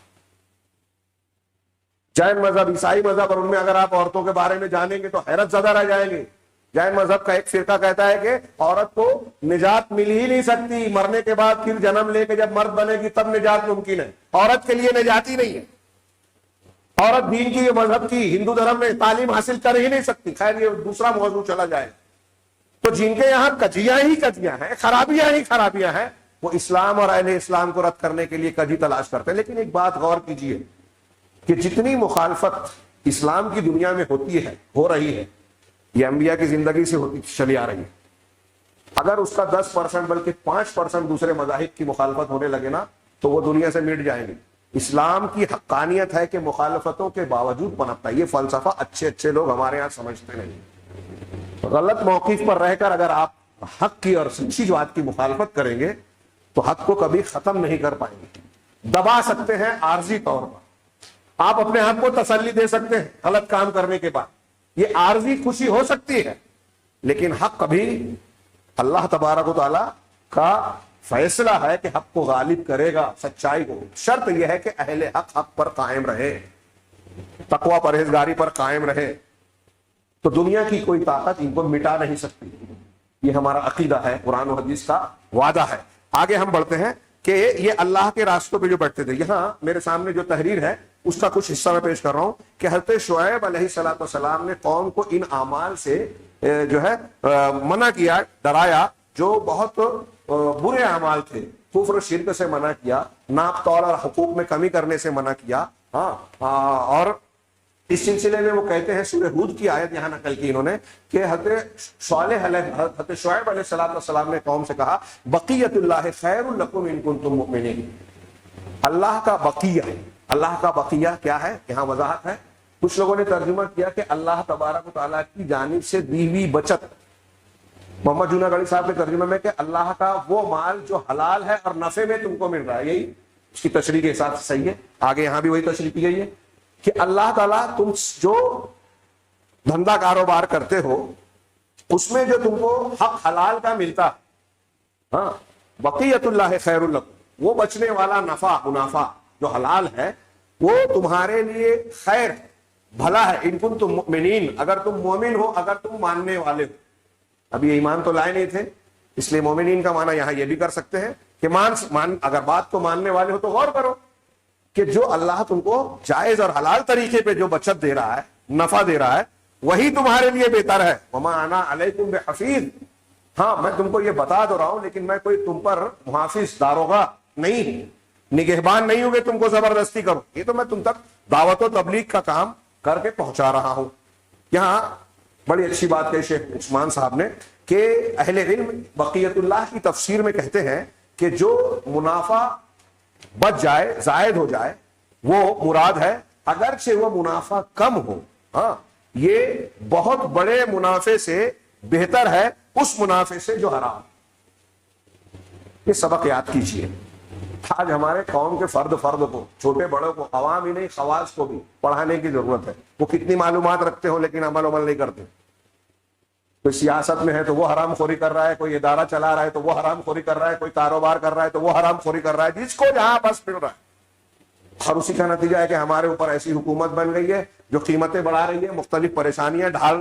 جین مذہب، عیسائی مذہب، اور ان میں اگر آپ عورتوں کے بارے میں جانیں گے تو حیرت زدہ رہ جائیں گے۔ جین مذہب کا ایک فرقہ کہتا ہے کہ عورت کو نجات مل ہی نہیں سکتی، مرنے کے بعد پھر جنم لے کے جب مرد بنے گی تب نجات ممکن ہے، عورت کے لیے نجات ہی نہیں ہے، عورت دین کی، مذہب کی، ہندو دھرم میں تعلیم حاصل کر ہی نہیں سکتی۔ خیر یہ دوسرا موضوع چلا جائے۔ تو جن کے یہاں کجیاں ہی کجیاں ہیں، خرابیاں ہی خرابیاں ہیں، وہ اسلام اور اہل اسلام کو رد کرنے کے لیے کجی تلاش کرتے ہیں۔ لیکن ایک بات غور کیجئے کہ جتنی مخالفت اسلام کی دنیا میں ہوتی ہے، ہو رہی ہے، یہ انبیاء کی زندگی سے ہوتی چلی آ رہی ہے، اگر اس کا 10% بلکہ 5% دوسرے مذاہب کی مخالفت ہونے لگے نا تو وہ دنیا سے مٹ جائیں گے۔ اسلام کی حقانیت ہے کہ مخالفتوں کے باوجود پنپتا ہے۔ یہ فلسفہ اچھے لوگ ہمارے یہاں سمجھتے نہیں۔ غلط موقف پر رہ کر اگر آپ حق کی اور سچی بات کی مخالفت کریں گے تو حق کو کبھی ختم نہیں کر پائیں گے، دبا سکتے ہیں عارضی طور پر، آپ اپنے آپ کو تسلی دے سکتے ہیں غلط کام کرنے کے بعد، یہ عارضی خوشی ہو سکتی ہے، لیکن حق کبھی، اللہ تبارک و تعالی کا فیصلہ ہے کہ حق کو غالب کرے گا، سچائی کو۔ شرط یہ ہے کہ اہل حق حق پر قائم رہے، تقوی پرہیزگاری پر قائم رہے، تو دنیا کی کوئی طاقت ان کو مٹا نہیں سکتی۔ یہ ہمارا عقیدہ ہے، قرآن و حدیث کا وعدہ ہے۔ آگے ہم بڑھتے ہیں کہ یہ اللہ کے راستوں پہ جو بیٹھتے تھے، یہاں میرے سامنے جو تحریر ہے اس کا کچھ حصہ میں پیش کر رہا ہوں کہ حضرت شعیب علیہ الصلوۃ والسلام نے قوم کو ان اعمال سے جو ہے منع کیا، ڈرایا، جو بہت برے اعمال تھے، کفر و شرک سے منع کیا، ناپ تول اور حقوق میں کمی کرنے سے منع کیا۔ اور اس سلسلے میں وہ کہتے ہیں، سورہ ہود کی آیت یہاں نقل کی انہوں نے کہ حضرت شعیب علیہ السلام نے قوم سے کہا بقیت اللہ خیر لکم ان کنتم مؤمنین۔ اللہ کا بقیہ، اللہ کا بقیہ کیا ہے؟ یہاں وضاحت ہے۔ کچھ لوگوں نے ترجمہ کیا کہ اللہ تبارک و تعالیٰ کی جانب سے دی ہوئی بچت۔ محمد جوناگڑھی صاحب نے ترجمہ میں کہ اللہ کا وہ مال جو حلال ہے اور نفع میں تم کو مل رہا ہے، یہی اس کی تشریح کے حساب سے صحیح ہے۔ آگے یہاں بھی وہی تشریح کی گئی ہے کہ اللہ تعالیٰ تم جو دھندا کاروبار کرتے ہو اس میں جو تم کو حق حلال کا ملتا، ہاں، بقیت اللہ خیر لکم، وہ بچنے والا نفع، منافع جو حلال ہے وہ تمہارے لیے خیر، بھلا ہے، ان کنتم مؤمنین، اگر تم مومن ہو، اگر تم ماننے والے ہو۔ ابھی ایمان تو لائے نہیں تھے، اس لیے مومنین کا معنی یہاں یہ بھی کر سکتے ہیں کہ اگر بات کو ماننے والے ہو تو غور کرو کہ جو اللہ تم کو جائز اور حلال طریقے پہ جو بچت دے رہا ہے، نفع دے رہا ہے، وہی تمہارے لیے بہتر ہے۔ وما انا علیکم بحفیظ، ہاں میں تم کو یہ بتا دو رہا ہوں لیکن میں کوئی تم پر محافظ، داروغہ نہیں، نگہبان نہیں ہوں کہ تم کو زبردستی کرو، یہ تو میں تم تک دعوت و تبلیغ کا کام کر کے پہنچا رہا ہوں۔ یہاں بڑی اچھی بات کہی شیخ عثمان صاحب نے کہ اہل علم بقیت اللہ کی تفسیر میں کہتے ہیں کہ جو منافع بچ جائے، زائد ہو جائے، وہ مراد ہے، اگرچہ وہ منافع کم ہو، ہاں، یہ بہت بڑے منافع سے بہتر ہے اس منافع سے جو حرام۔ یہ سبق یاد کیجیے، آج ہمارے قوم کے فرد کو، چھوٹے بڑوں کو، عوام ہی نہیں خواص کو بھی پڑھانے کی ضرورت ہے۔ وہ کتنی معلومات رکھتے ہو لیکن عمل نہیں کرتے۔ کوئی سیاست میں ہے تو وہ حرام خوری کر رہا ہے، کوئی ادارہ چلا رہا ہے تو وہ حرام خوری کر رہا ہے، کوئی کاروبار کر رہا ہے تو وہ حرام خوری کر رہا ہے، جس کو جہاں بس مل رہا ہے۔ اور اسی کا نتیجہ ہے کہ ہمارے اوپر ایسی حکومت بن گئی ہے جو قیمتیں بڑھا رہی ہے، مختلف پریشانیاں ڈال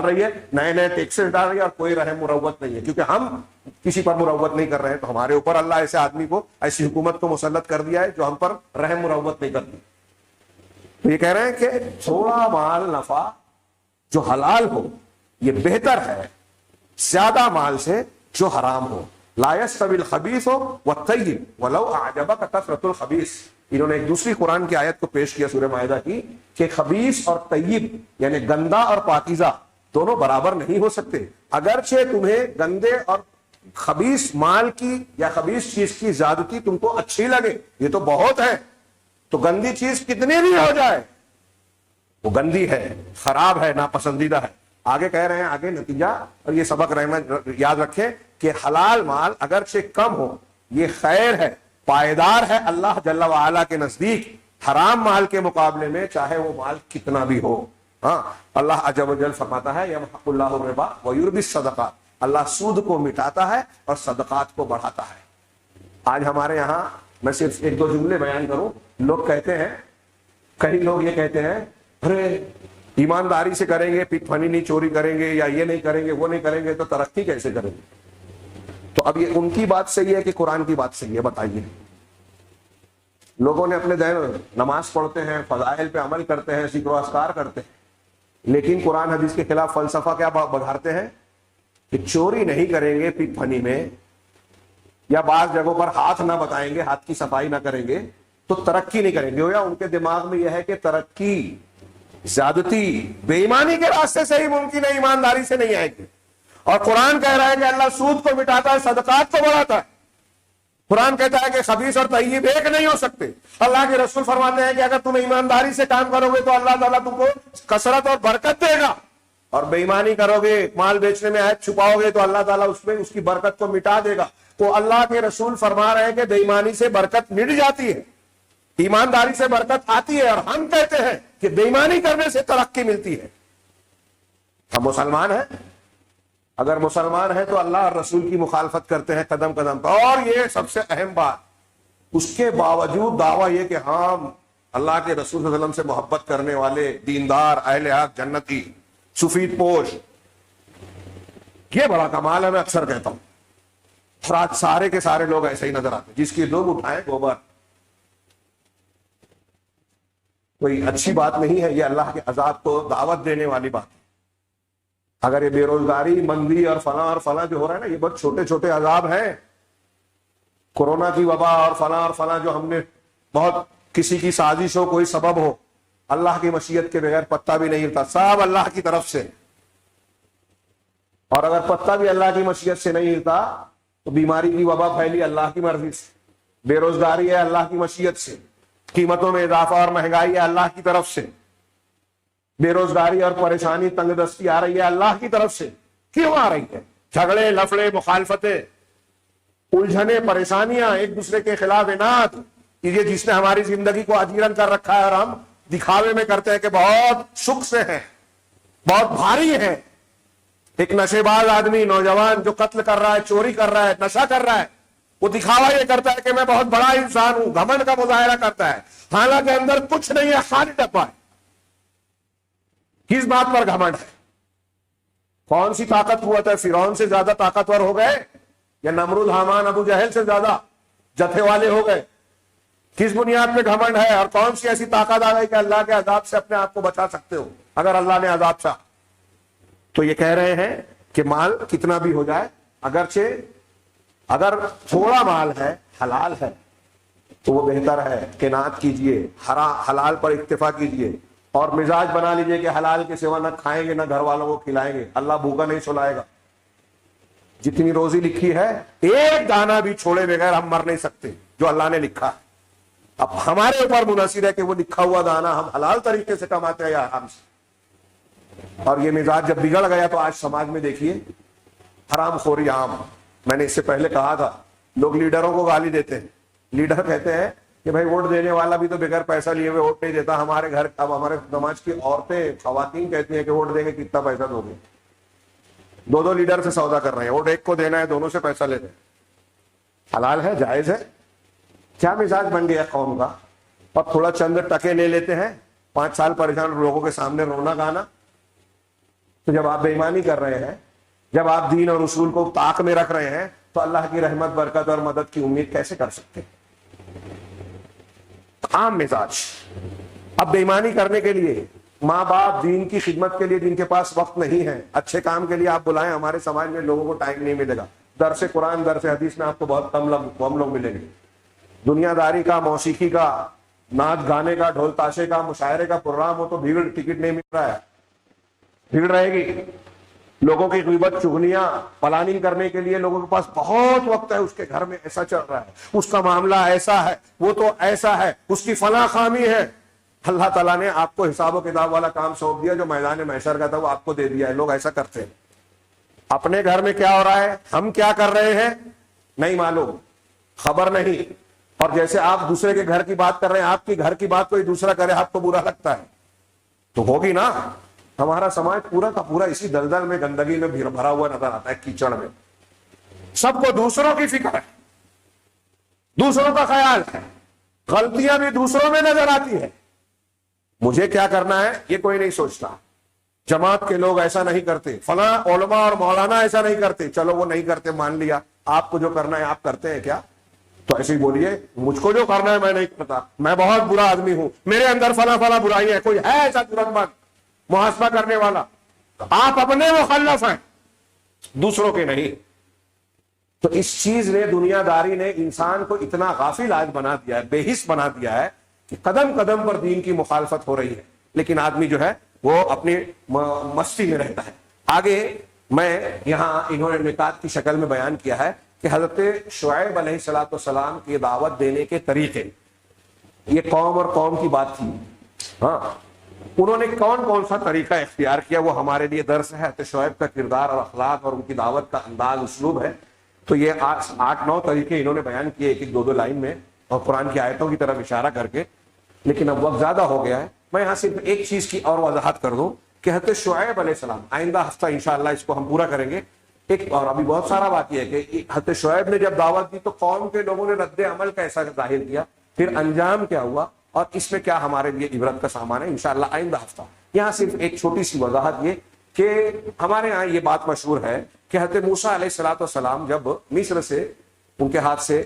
رہی ہے، نئے نئے ٹیکسز ڈال رہی ہے، اور کوئی رحم مروت نہیں ہے، کیونکہ ہم کسی پر مروت نہیں کر رہے ہیں، تو ہمارے اوپر اللہ ایسے آدمی کو، ایسی حکومت کو مسلط کر دیا ہے جو ہم پر رحم مروت نہیں کرتی۔ تو یہ کہہ رہے ہیں کہ تھوڑا مال نفع جو حلال ہو یہ بہتر ہے زیادہ مال سے جو حرام ہو۔ لا يستوي الخبيث والطيب ولو اعجبك كثرة الخبيث۔ انہوں نے ایک دوسری قرآن کی آیت کو پیش کیا سورہ مائدہ کی کہ خبیث اور طیب یعنی گندا اور پاکیزہ دونوں برابر نہیں ہو سکتے، اگرچہ تمہیں گندے اور خبیث مال کی یا خبیث چیز کی زیادتی تم کو اچھی لگے، یہ تو بہت ہے، تو گندی چیز کتنی بھی ہو جائے وہ گندی ہے، خراب ہے، ناپسندیدہ ہے۔ آگے کہہ رہے ہیں، آگے نتیجہ، اور یہ سبق یاد رکھیں کہ حلال مال اگرچہ کم ہو یہ خیر ہے، پائیدار ہے اللہ جل وعلا کے نزدیک، حرام مال کے مقابلے میں چاہے وہ مال کتنا بھی ہو۔ ہاں، اللہ عز و جل فرماتا ہے یمحق اللہ الربا ویربی الصدقات، اللہ سود کو مٹاتا ہے اور صدقات کو بڑھاتا ہے۔ آج ہمارے یہاں میں صرف ایک دو جملے بیان کروں، لوگ کہتے ہیں، کئی لوگ یہ کہتے ہیں ارے ایمانداری سے کریں گے، پٹ پھنی نہیں چوری کریں گے، یا یہ نہیں کریں گے وہ نہیں کریں گے تو ترقی کیسے کریں گے؟ تو اب یہ ان کی بات صحیح ہے کہ قرآن کی بات صحیح ہے؟ بتائیے۔ لوگوں نے اپنے دین نماز پڑھتے ہیں، فضائل پہ عمل کرتے ہیں، ذکر و اذکار کرتے ہیں، لیکن قرآن حدیث کے خلاف فلسفہ کیا بگھارتے ہیں کہ چوری نہیں کریں گے پٹ پھنی میں، یا بعض جگہوں پر ہاتھ نہ بتائیں گے، ہاتھ کی صفائی نہ کریں گے تو ترقی نہیں کریں گے۔ یا ان کے دماغ میں یہ ہے کہ ترقی، زیادتی، بے ایمانی کے راستے سے ہی ممکن ہے، ایمانداری سے نہیں آئے گی۔ اور قرآن کہہ رہا ہے کہ اللہ سود کو مٹاتا ہے، صدقات کو بڑھاتا ہے۔ قرآن کہتا ہے کہ خبیث اور طیب ایک نہیں ہو سکتے۔ اللہ کے رسول فرماتے ہیں کہ اگر تم ایمانداری سے کام کرو گے تو اللہ تعالیٰ تم کو کثرت اور برکت دے گا، اور بے ایمانی کرو گے، مال بیچنے میں عیب چھپاؤ گے تو اللہ تعالیٰ اس میں اس کی برکت کو مٹا دے گا۔ تو اللہ کے رسول فرما رہے ہیں کہ بے ایمانی سے برکت مٹ جاتی ہے، ایمانداری سے برکت آتی ہے، اور ہم کہتے ہیں کہ بے ایمانی کرنے سے ترقی ملتی ہے۔ ہم مسلمان ہیں، اگر مسلمان ہیں تو اللہ اور رسول کی مخالفت کرتے ہیں قدم قدم پر، اور یہ سب سے اہم بات، اس کے باوجود دعویٰ یہ کہ ہم اللہ کے رسول صلی اللہ علیہ وسلم سے محبت کرنے والے دیندار اہل حق جنتی سفید پوش، یہ بڑا کمال ہے۔ میں اکثر کہتا ہوں، اور آج سارے کے سارے لوگ ایسے ہی نظر آتے ہیں، جس کی لوگ اٹھائیں گوبر۔ کوئی اچھی بات نہیں ہے، یہ اللہ کے عذاب کو دعوت دینے والی بات ہے۔ اگر یہ بے روزگاری، مندی اور فلاں جو ہو رہا ہے نا، یہ بہت چھوٹے چھوٹے عذاب ہیں۔ کورونا کی وبا اور فلاں جو ہم نے بہت کسی کی سازش ہو، کوئی سبب ہو، اللہ کی مشیت کے بغیر پتہ بھی نہیں ہلتا، سب اللہ کی طرف سے۔ اور اگر پتہ بھی اللہ کی مشیت سے نہیں ہلتا تو بیماری کی وبا پھیلی اللہ کی مرضی سے، بے روزگاری ہے اللہ کی مشیت سے، قیمتوں میں اضافہ اور مہنگائی ہے اللہ کی طرف سے، بے روزگاری اور پریشانی تنگ دستی آ رہی ہے اللہ کی طرف سے۔ کیوں آ رہی ہے؟ جھگڑے، لفڑے، مخالفتیں، الجھنیں، پریشانیاں، ایک دوسرے کے خلاف اناد، یہ جس نے ہماری زندگی کو اجیرن کر رکھا ہے، اور ہم دکھاوے میں کرتے ہیں کہ بہت سکھ سے ہیں، بہت بھاری ہیں۔ ایک نشے باز آدمی، نوجوان جو قتل کر رہا ہے، چوری کر رہا ہے، نشہ کر رہا ہے، وہ دکھاوا یہ کرتا ہے کہ میں بہت بڑا انسان ہوں، گھمنڈ کا مظاہرہ کرتا ہے، حالانکہ اندر کچھ نہیں ہے، خالی ڈبہ ہے۔ کس بات پر گھمنڈ ہے؟ کون سی طاقت قوت ہے؟ فرعون سے زیادہ طاقتور ہو گئے، یا نمرود، حامان، ابو جہل سے زیادہ جتھے والے ہو گئے؟ کس بنیاد پہ گھمنڈ ہے؟ اور کون سی ایسی طاقت آ گئی کہ اللہ کے عذاب سے اپنے آپ کو بچا سکتے ہو اگر اللہ نے عذاب چاہا؟ تو یہ کہہ رہے ہیں کہ مال کتنا بھی ہو جائے، اگرچہ اگر تھوڑا مال ہے، حلال ہے، تو وہ بہتر ہے۔ قناعت کیجئے، حلال پر اکتفا کیجئے، اور مزاج بنا لیجئے کہ حلال کے سوا نہ کھائیں گے نہ گھر والوں کو کھلائیں گے، اللہ بھوکا نہیں سلائے گا۔ جتنی روزی لکھی ہے ایک دانہ بھی چھوڑے بغیر ہم مر نہیں سکتے، جو اللہ نے لکھا ہے۔ اب ہمارے اوپر منحصر ہے کہ وہ لکھا ہوا دانہ ہم حلال طریقے سے کماتے ہیں یا حرام سے۔ اور یہ مزاج جب بگڑ گیا تو آج سماج میں دیکھیے حرام خوری عام۔ میں نے اس سے پہلے کہا تھا، لوگ لیڈروں کو گالی دیتے ہیں، لیڈر کہتے ہیں کہ بھائی ووٹ دینے والا بھی تو بغیر پیسہ لیے ہوئے ووٹ نہیں دیتا۔ ہمارے گھر، اب ہمارے سماج کی عورتیں، خواتین کہتی ہیں کہ ووٹ دیں گے کتنا پیسہ دو گے؟ دو لیڈر سے سودا کر رہے ہیں، ووٹ ایک کو دینا ہے، دونوں سے پیسہ لیتے ہیں۔ حلال ہے، جائز ہے، کیا مزاج بن گیا قوم کا؟ اور تھوڑا چند ٹکے لے لیتے ہیں، 5 سال پریشان لوگوں کے سامنے رونا گانا۔ تو جب آپ بے ایمانی کر رہے ہیں، جب آپ دین اور اصول کو طاق میں رکھ رہے ہیں، تو اللہ کی رحمت، برکت اور مدد کی امید کیسے کر سکتے ہیں؟ عام مزاج۔ اب بے ایمانی کرنے کے لیے ماں باپ دین کی خدمت کے لیے جن کے پاس وقت نہیں ہے، اچھے کام کے لیے آپ بلائیں، ہمارے سماج میں لوگوں کو ٹائم نہیں ملے گا۔ درس قرآن، درس حدیث میں آپ کو بہت کم لوگ ملیں گے۔ دنیا داری کا، موسیقی کا، ناچ گانے کا، ڈھول تاشے کا، مشاعرے کا پروگرام ہو تو بھیڑ، ٹکٹ نہیں مل رہا ہے، بھیڑ رہے گی۔ لوگوں کی غیبت، چغلیاں، پلاننگ کرنے کے لیے لوگوں کے پاس بہت وقت ہے، اس کے گھر میں ایسا چل رہا ہے، اس کا معاملہ ایسا ہے، وہ تو ایسا ہے، اس کی فلاں خامی ہے۔ اللہ تعالیٰ نے آپ کو حساب و کتاب والا کام سونپ دیا، جو میدان محشر کا تھا وہ آپ کو دے دیا ہے۔ لوگ ایسا کرتے ہیں۔ اپنے گھر میں کیا ہو رہا ہے، ہم کیا کر رہے ہیں، نہیں معلوم، خبر نہیں۔ اور جیسے آپ دوسرے کے گھر کی بات کر رہے ہیں، آپ کی گھر کی بات کوئی دوسرا کرے، آپ کو برا لگتا ہے تو ہوگی نا۔ ہمارا سماج پورا کا پورا اسی دلدل میں، گندگی میں بھرا ہوا نظر آتا ہے، کیچڑ میں۔ سب کو دوسروں کی فکر ہے، دوسروں کا خیال ہے، غلطیاں بھی دوسروں میں نظر آتی ہے۔ مجھے کیا کرنا ہے یہ کوئی نہیں سوچتا۔ جماعت کے لوگ ایسا نہیں کرتے، فلاں علماء اور مولانا ایسا نہیں کرتے، چلو وہ نہیں کرتے مان لیا، آپ کو جو کرنا ہے آپ کرتے ہیں کیا؟ تو ایسے ہی بولیے، مجھ کو جو کرنا ہے میں نہیں کرتا، میں بہت برا آدمی ہوں، میرے اندر فلاں فلاں برائی ہے۔ کوئی ہے ایسا ترنت مند محاسبہ کرنے والا؟ آپ اپنے مخلف ہیں، دوسروں کے نہیں۔ تو اس چیز نے، دنیا داری نے انسان کو اتنا غافل آج بنا دیا ہے، بے حس بنا دیا ہے کہ قدم قدم پر دین کی مخالفت ہو رہی ہے، لیکن آدمی جو ہے وہ اپنی مستی میں رہتا ہے۔ آگے میں یہاں انہوں نے نکات کی شکل میں بیان کیا ہے کہ حضرت شعیب علیہ الصلوۃ والسلام کی دعوت دینے کے طریقے، یہ قوم اور قوم کی بات تھی۔ ہاں، انہوں نے کون کون سا طریقہ اختیار کیا، وہ ہمارے لیے درس ہے۔ حضرت شعیب کا کردار اور اخلاق اور ان کی دعوت کا انداز، اسلوب ہے۔ تو یہ 8-9 طریقے انہوں نے بیان کیے، ایک 2 لائن میں، اور قرآن کی آیتوں کی طرف اشارہ کر کے۔ لیکن اب وقت زیادہ ہو گیا ہے، میں یہاں صرف ایک چیز کی اور وضاحت کر دوں کہ حضرت شعیب علیہ السلام، آئندہ ہفتہ انشاءاللہ اس کو ہم پورا کریں گے۔ ایک اور ابھی بہت سارا واقعہ ہے کہ حضرت شعیب نے جب دعوت دی تو قوم کے لوگوں نے رد عمل کیسا ظاہر کیا، پھر انجام کیا ہوا، اور اس میں کیا ہمارے لیے عبرت کا سامان ہے، انشاءاللہ آئندہ ہفتہ۔ یہاں صرف ایک چھوٹی سی وضاحت یہ کہ ہمارے ہاں یہ بات مشہور ہے کہ حضرت موسیٰ علیہ الصلوۃ والسلام جب مصر سے ان کے ہاتھ سے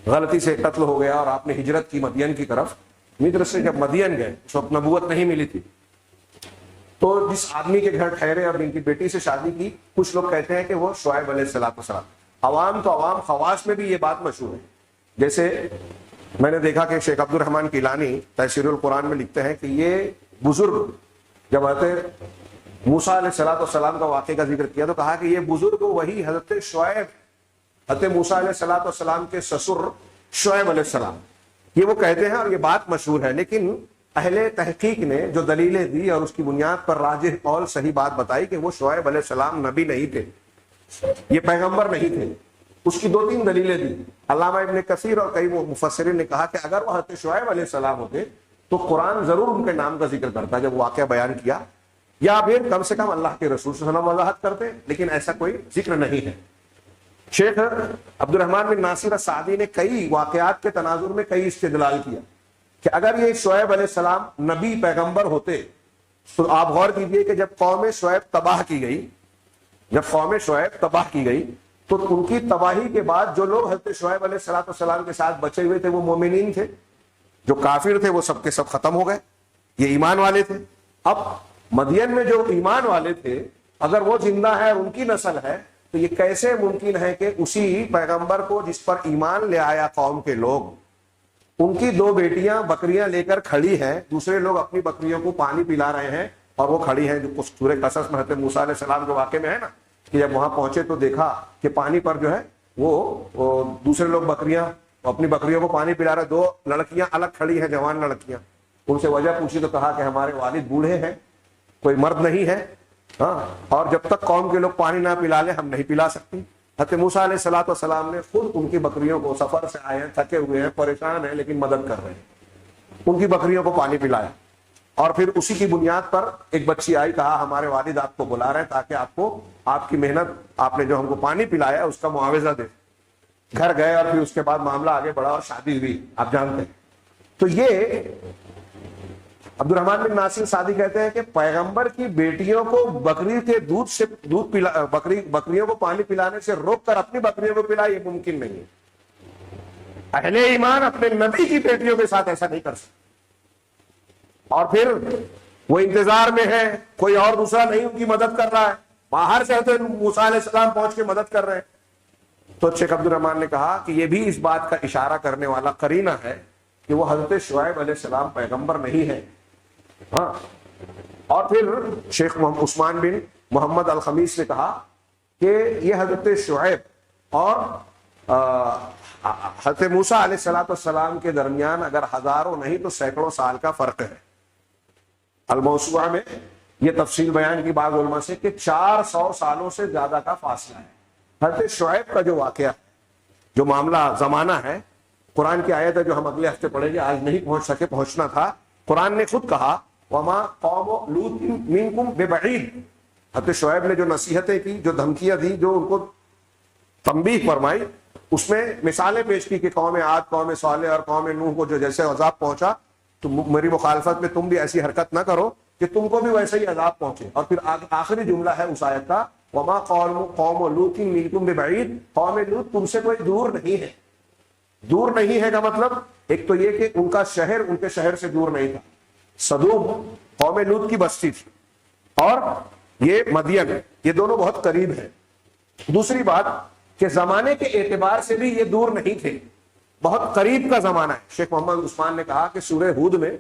غلطی سے قتل ہو گیا اور آپ نے ہجرت کی مدین کی طرف، مصر سے جب مدین گئے، اس وقت نبوت نہیں ملی تھی، تو جس آدمی کے گھر ٹھہرے اور ان کی بیٹی سے شادی کی، کچھ لوگ کہتے ہیں کہ وہ شعیب علیہ الصلوۃ والسلام۔ عوام تو عوام، خواص میں بھی یہ بات مشہور ہے۔ جیسے میں نے دیکھا کہ شیخ عبد الرحمن کیلانی تفسیر القرآن میں لکھتے ہیں کہ یہ بزرگ جب حضرت موسیٰ علیہ الصلوۃ والسلام کا واقعے کا ذکر کیا تو کہا کہ یہ بزرگ وہی حضرت شعیب، حضرت موسیٰ علیہ الصلوۃ والسلام کے سسر شعیب علیہ السلام، یہ وہ کہتے ہیں، اور یہ بات مشہور ہے۔ لیکن اہل تحقیق نے جو دلیلیں دی اور اس کی بنیاد پر راجح قول صحیح بات بتائی کہ وہ شعیب علیہ السلام نبی نہیں تھے، یہ پیغمبر نہیں تھے۔ اس کی 2-3 دلیلیں دی۔ علامہ ابن کثیر اور کئی مفسرین نے کہا کہ اگر وہ حضرت شعیب علیہ السلام ہوتے تو قرآن ضرور ان کے نام کا ذکر کرتا جب واقعہ بیان کیا، یا پھر کم سے کم اللہ کے رسول صلی اللہ علیہ وسلم وضاحت کرتے، لیکن ایسا کوئی ذکر نہیں ہے۔ شیخ عبد الرحمن بن ناصر السعدی نے کئی واقعات کے تناظر میں کئی استدلال کیا کہ اگر یہ شعیب علیہ السلام نبی پیغمبر ہوتے تو آپ غور کیجئے کہ جب قوم شعیب تباہ کی گئی، تو ان کی تباہی کے بعد جو لوگ حضرت شعیب علیہ السلام کے ساتھ بچے ہوئے تھے وہ مومنین تھے، جو کافر تھے وہ سب کے سب ختم ہو گئے، یہ ایمان والے تھے۔ اب مدین میں جو ایمان والے تھے اگر وہ زندہ ہے اور ان کی نسل ہے تو یہ کیسے ممکن ہے کہ اسی پیغمبر کو جس پر ایمان لے آیا قوم کے لوگ، ان کی 2 بیٹیاں بکریاں لے کر کھڑی ہیں، دوسرے لوگ اپنی بکریوں کو پانی پلا رہے ہیں اور وہ کھڑی ہیں، جو سورہ قصص میں حضرت موسیٰ علیہ السلام کے واقعے میں ہے نا کہ جب وہاں پہنچے تو دیکھا کہ پانی پر جو ہے وہ دوسرے لوگ بکریاں اپنی بکریوں کو پانی پلا رہے، 2 لڑکیاں الگ کھڑی ہیں، جوان لڑکیاں۔ ان سے وجہ پوچھی تو کہا کہ ہمارے والد بوڑھے ہیں، کوئی مرد نہیں ہے، ہاں، اور جب تک قوم کے لوگ پانی نہ پلا لیں ہم نہیں پلا سکتی۔ حضرت موسیٰ علیہ الصلوۃ والسلام نے خود ان کی بکریوں کو، سفر سے آئے ہیں، تھکے ہوئے ہیں، پریشان ہیں، لیکن مدد کر رہے ہیں، ان کی بکریوں کو پانی پلایا، اور پھر اسی کی بنیاد پر ایک بچی آئی، کہا ہمارے والد آپ کو بلا رہے ہیں تاکہ آپ کی محنت، آپ نے جو ہم کو پانی پلایا اس کا معاوضہ دے۔ گھر گئے اور پھر اس کے بعد معاملہ آگے بڑھا اور شادی ہوئی، آپ جانتے ہیں۔ تو یہ عبد الرحمن بن ناصر سعدی کہتے ہیں کہ پیغمبر کی بیٹیوں کو بکری کے دودھ سے بکریوں کو پانی پلانے سے روک کر اپنی بکریوں کو پلائے، یہ ممکن نہیں ہے۔ اہل ایمان اپنے نبی کی بیٹیوں کے ساتھ ایسا نہیں کر سکتے۔ اور پھر وہ انتظار میں ہے، کوئی اور دوسرا نہیں ان کی مدد کر رہا ہے، باہر سے حضرت موسیٰ علیہ السلام پہنچ کے مدد کر رہے ہیں۔ تو شیخ عبد الرحمن نے کہا کہ یہ بھی اس بات کا اشارہ کرنے والا قرینہ ہے کہ وہ حضرت شعیب علیہ السلام پیغمبر نہیں ہے۔ ہاں، اور پھر شیخ عثمان بن محمد الخمیس نے کہا کہ یہ حضرت شعیب اور حضرت موسیٰ علیہ السلام کے درمیان اگر ہزاروں نہیں تو سینکڑوں سال کا فرق ہے۔ الموسوعہ میں یہ تفصیل بیان کی بعض علماء سے کہ 400 سالوں سے زیادہ کا فاصلہ ہے۔ حضرت شعیب کا جو واقعہ ہے، جو معاملہ زمانہ ہے، قرآن کی آیت ہے جو ہم اگلے ہفتے پڑھیں گے، آج نہیں پہنچ سکے، پہنچنا تھا۔ قرآن نے خود کہا وما قوم لوط منکم ببعید۔ حضرت شعیب نے جو نصیحتیں کی، جو دھمکیاں دی، جو ان کو تنبیہ فرمائی، اس میں مثالیں پیش کی کہ قوم عاد، قوم صالح اور قوم نوح کو جو جیسے عذاب پہنچا تو میری مخالفت میں تم بھی ایسی حرکت نہ کرو کہ تم کو بھی ویسے ہی عذاب پہنچے۔ اور پھر آخری جملہ ہے اس آیت کا وما قوم لوط منکم ببعید، قوم لوط تم سے کوئی دور نہیں ہے۔ دور نہیں ہے کا مطلب ایک تو یہ کہ ان کا شہر ان کے شہر سے دور نہیں تھا، صدوم قوم لوط کی بستی تھی، اور یہ مدین، یہ دونوں بہت قریب ہیں۔ دوسری بات کہ زمانے کے اعتبار سے بھی یہ دور نہیں تھے، بہت قریب کا زمانہ ہے۔ شیخ محمد عثمان نے کہا کہ سورہ ہود میں،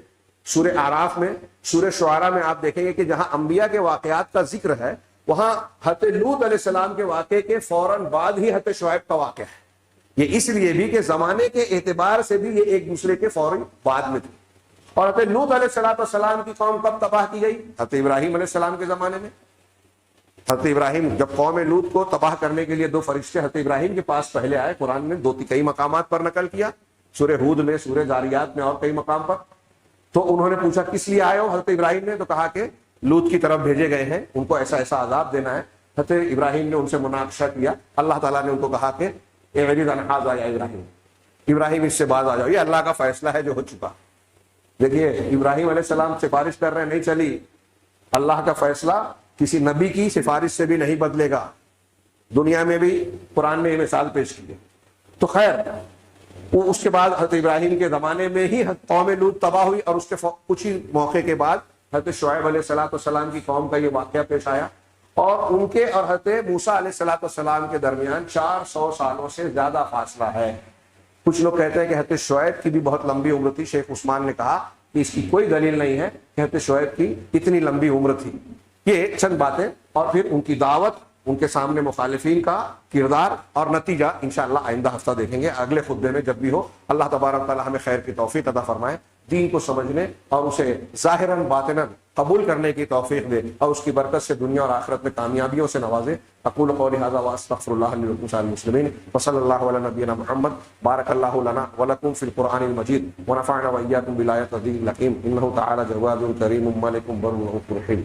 سورہ اعراف میں، سورہ شعراء میں آپ دیکھیں گے کہ جہاں انبیاء کے واقعات کا ذکر ہے وہاں حضرت لوط علیہ السلام کے واقعے کے فوراً بعد ہی حضرت شعیب کا واقعہ ہے۔ یہ اس لیے بھی کہ زمانے کے اعتبار سے بھی یہ ایک دوسرے کے فوراً بعد میں تھے۔ اور حضرت لوط علیہ السلام کی قوم کب تباہ کی گئی؟ حضرت ابراہیم علیہ السلام کے زمانے میں۔ حضرت ابراہیم جب قوم لوط کو تباہ کرنے کے لیے 2 فرشتے حضرت ابراہیم کے پاس پہلے آئے، قرآن نے کئی مقامات پر نقل کیا، سورہ ہود میں، سورہ ذاریات میں اور کئی مقام پر۔ تو انہوں نے پوچھا کس لیے آئے ہو؟ حضرت ابراہیم نے تو کہا کہ لوط کی طرف بھیجے گئے ہیں، ان کو ایسا ایسا عذاب دینا ہے۔ حضرت ابراہیم نے ان سے مناقشہ کیا، اللہ تعالیٰ نے ان کو کہا کہ اعرض عن ھذا یا ابراہیم، ابراہیم اس سے باز آ جاؤ، یہ اللہ کا فیصلہ ہے جو ہو چکا۔ دیکھیے ابراہیم علیہ السلام سفارش کر رہے ہیں، نہیں چلی، اللہ کا فیصلہ کسی نبی کی سفارش سے بھی نہیں بدلے گا۔ دنیا میں بھی قرآن نے یہ مثال پیش کی ہے۔ تو خیر، وہ اس کے بعد حضرت ابراہیم کے زمانے میں ہی قوم لوط تباہ ہوئی، اور اس کے کچھ ہی موقع کے بعد حضرت شعیب علیہ السلام کی قوم کا یہ واقعہ پیش آیا، اور ان کے اور حضرت موسیٰ علیہ السلام کے درمیان 400 سالوں سے زیادہ فاصلہ ہے۔ کچھ لوگ کہتے ہیں کہ حضرت شعیب کی بھی بہت لمبی عمر تھی۔ شیخ عثمان نے کہا کہ اس کی کوئی دلیل نہیں ہے کہ حضرت شعیب کی اتنی لمبی عمر تھی۔ یہ چند باتیں، اور پھر ان کی دعوت، ان کے سامنے مخالفین کا کردار اور نتیجہ انشاءاللہ آئندہ ہفتہ دیکھیں گے، اگلے خطبے میں جب بھی ہو۔ اللہ تبارک تعالی ہمیں خیر کی توفیق عطا فرمائے، دین کو سمجھنے اور اسے ظاہراً باطناً قبول کرنے کی توفیق دے، اور اس کی برکت سے دنیا اور آخرت میں کامیابیوں سے نوازے۔ اقول قولی ھذا واستغفر اللہ لی ولکم سائر المسلمین، وصلی اللہ علی نبینا محمد، بارک اللہ لنا ولکم فی القرآن المجید، ونفعنا وإیاکم بالآیات والذکر الحکیم، انہ تعالی جواد کریم ملک بر رؤوف رحیم۔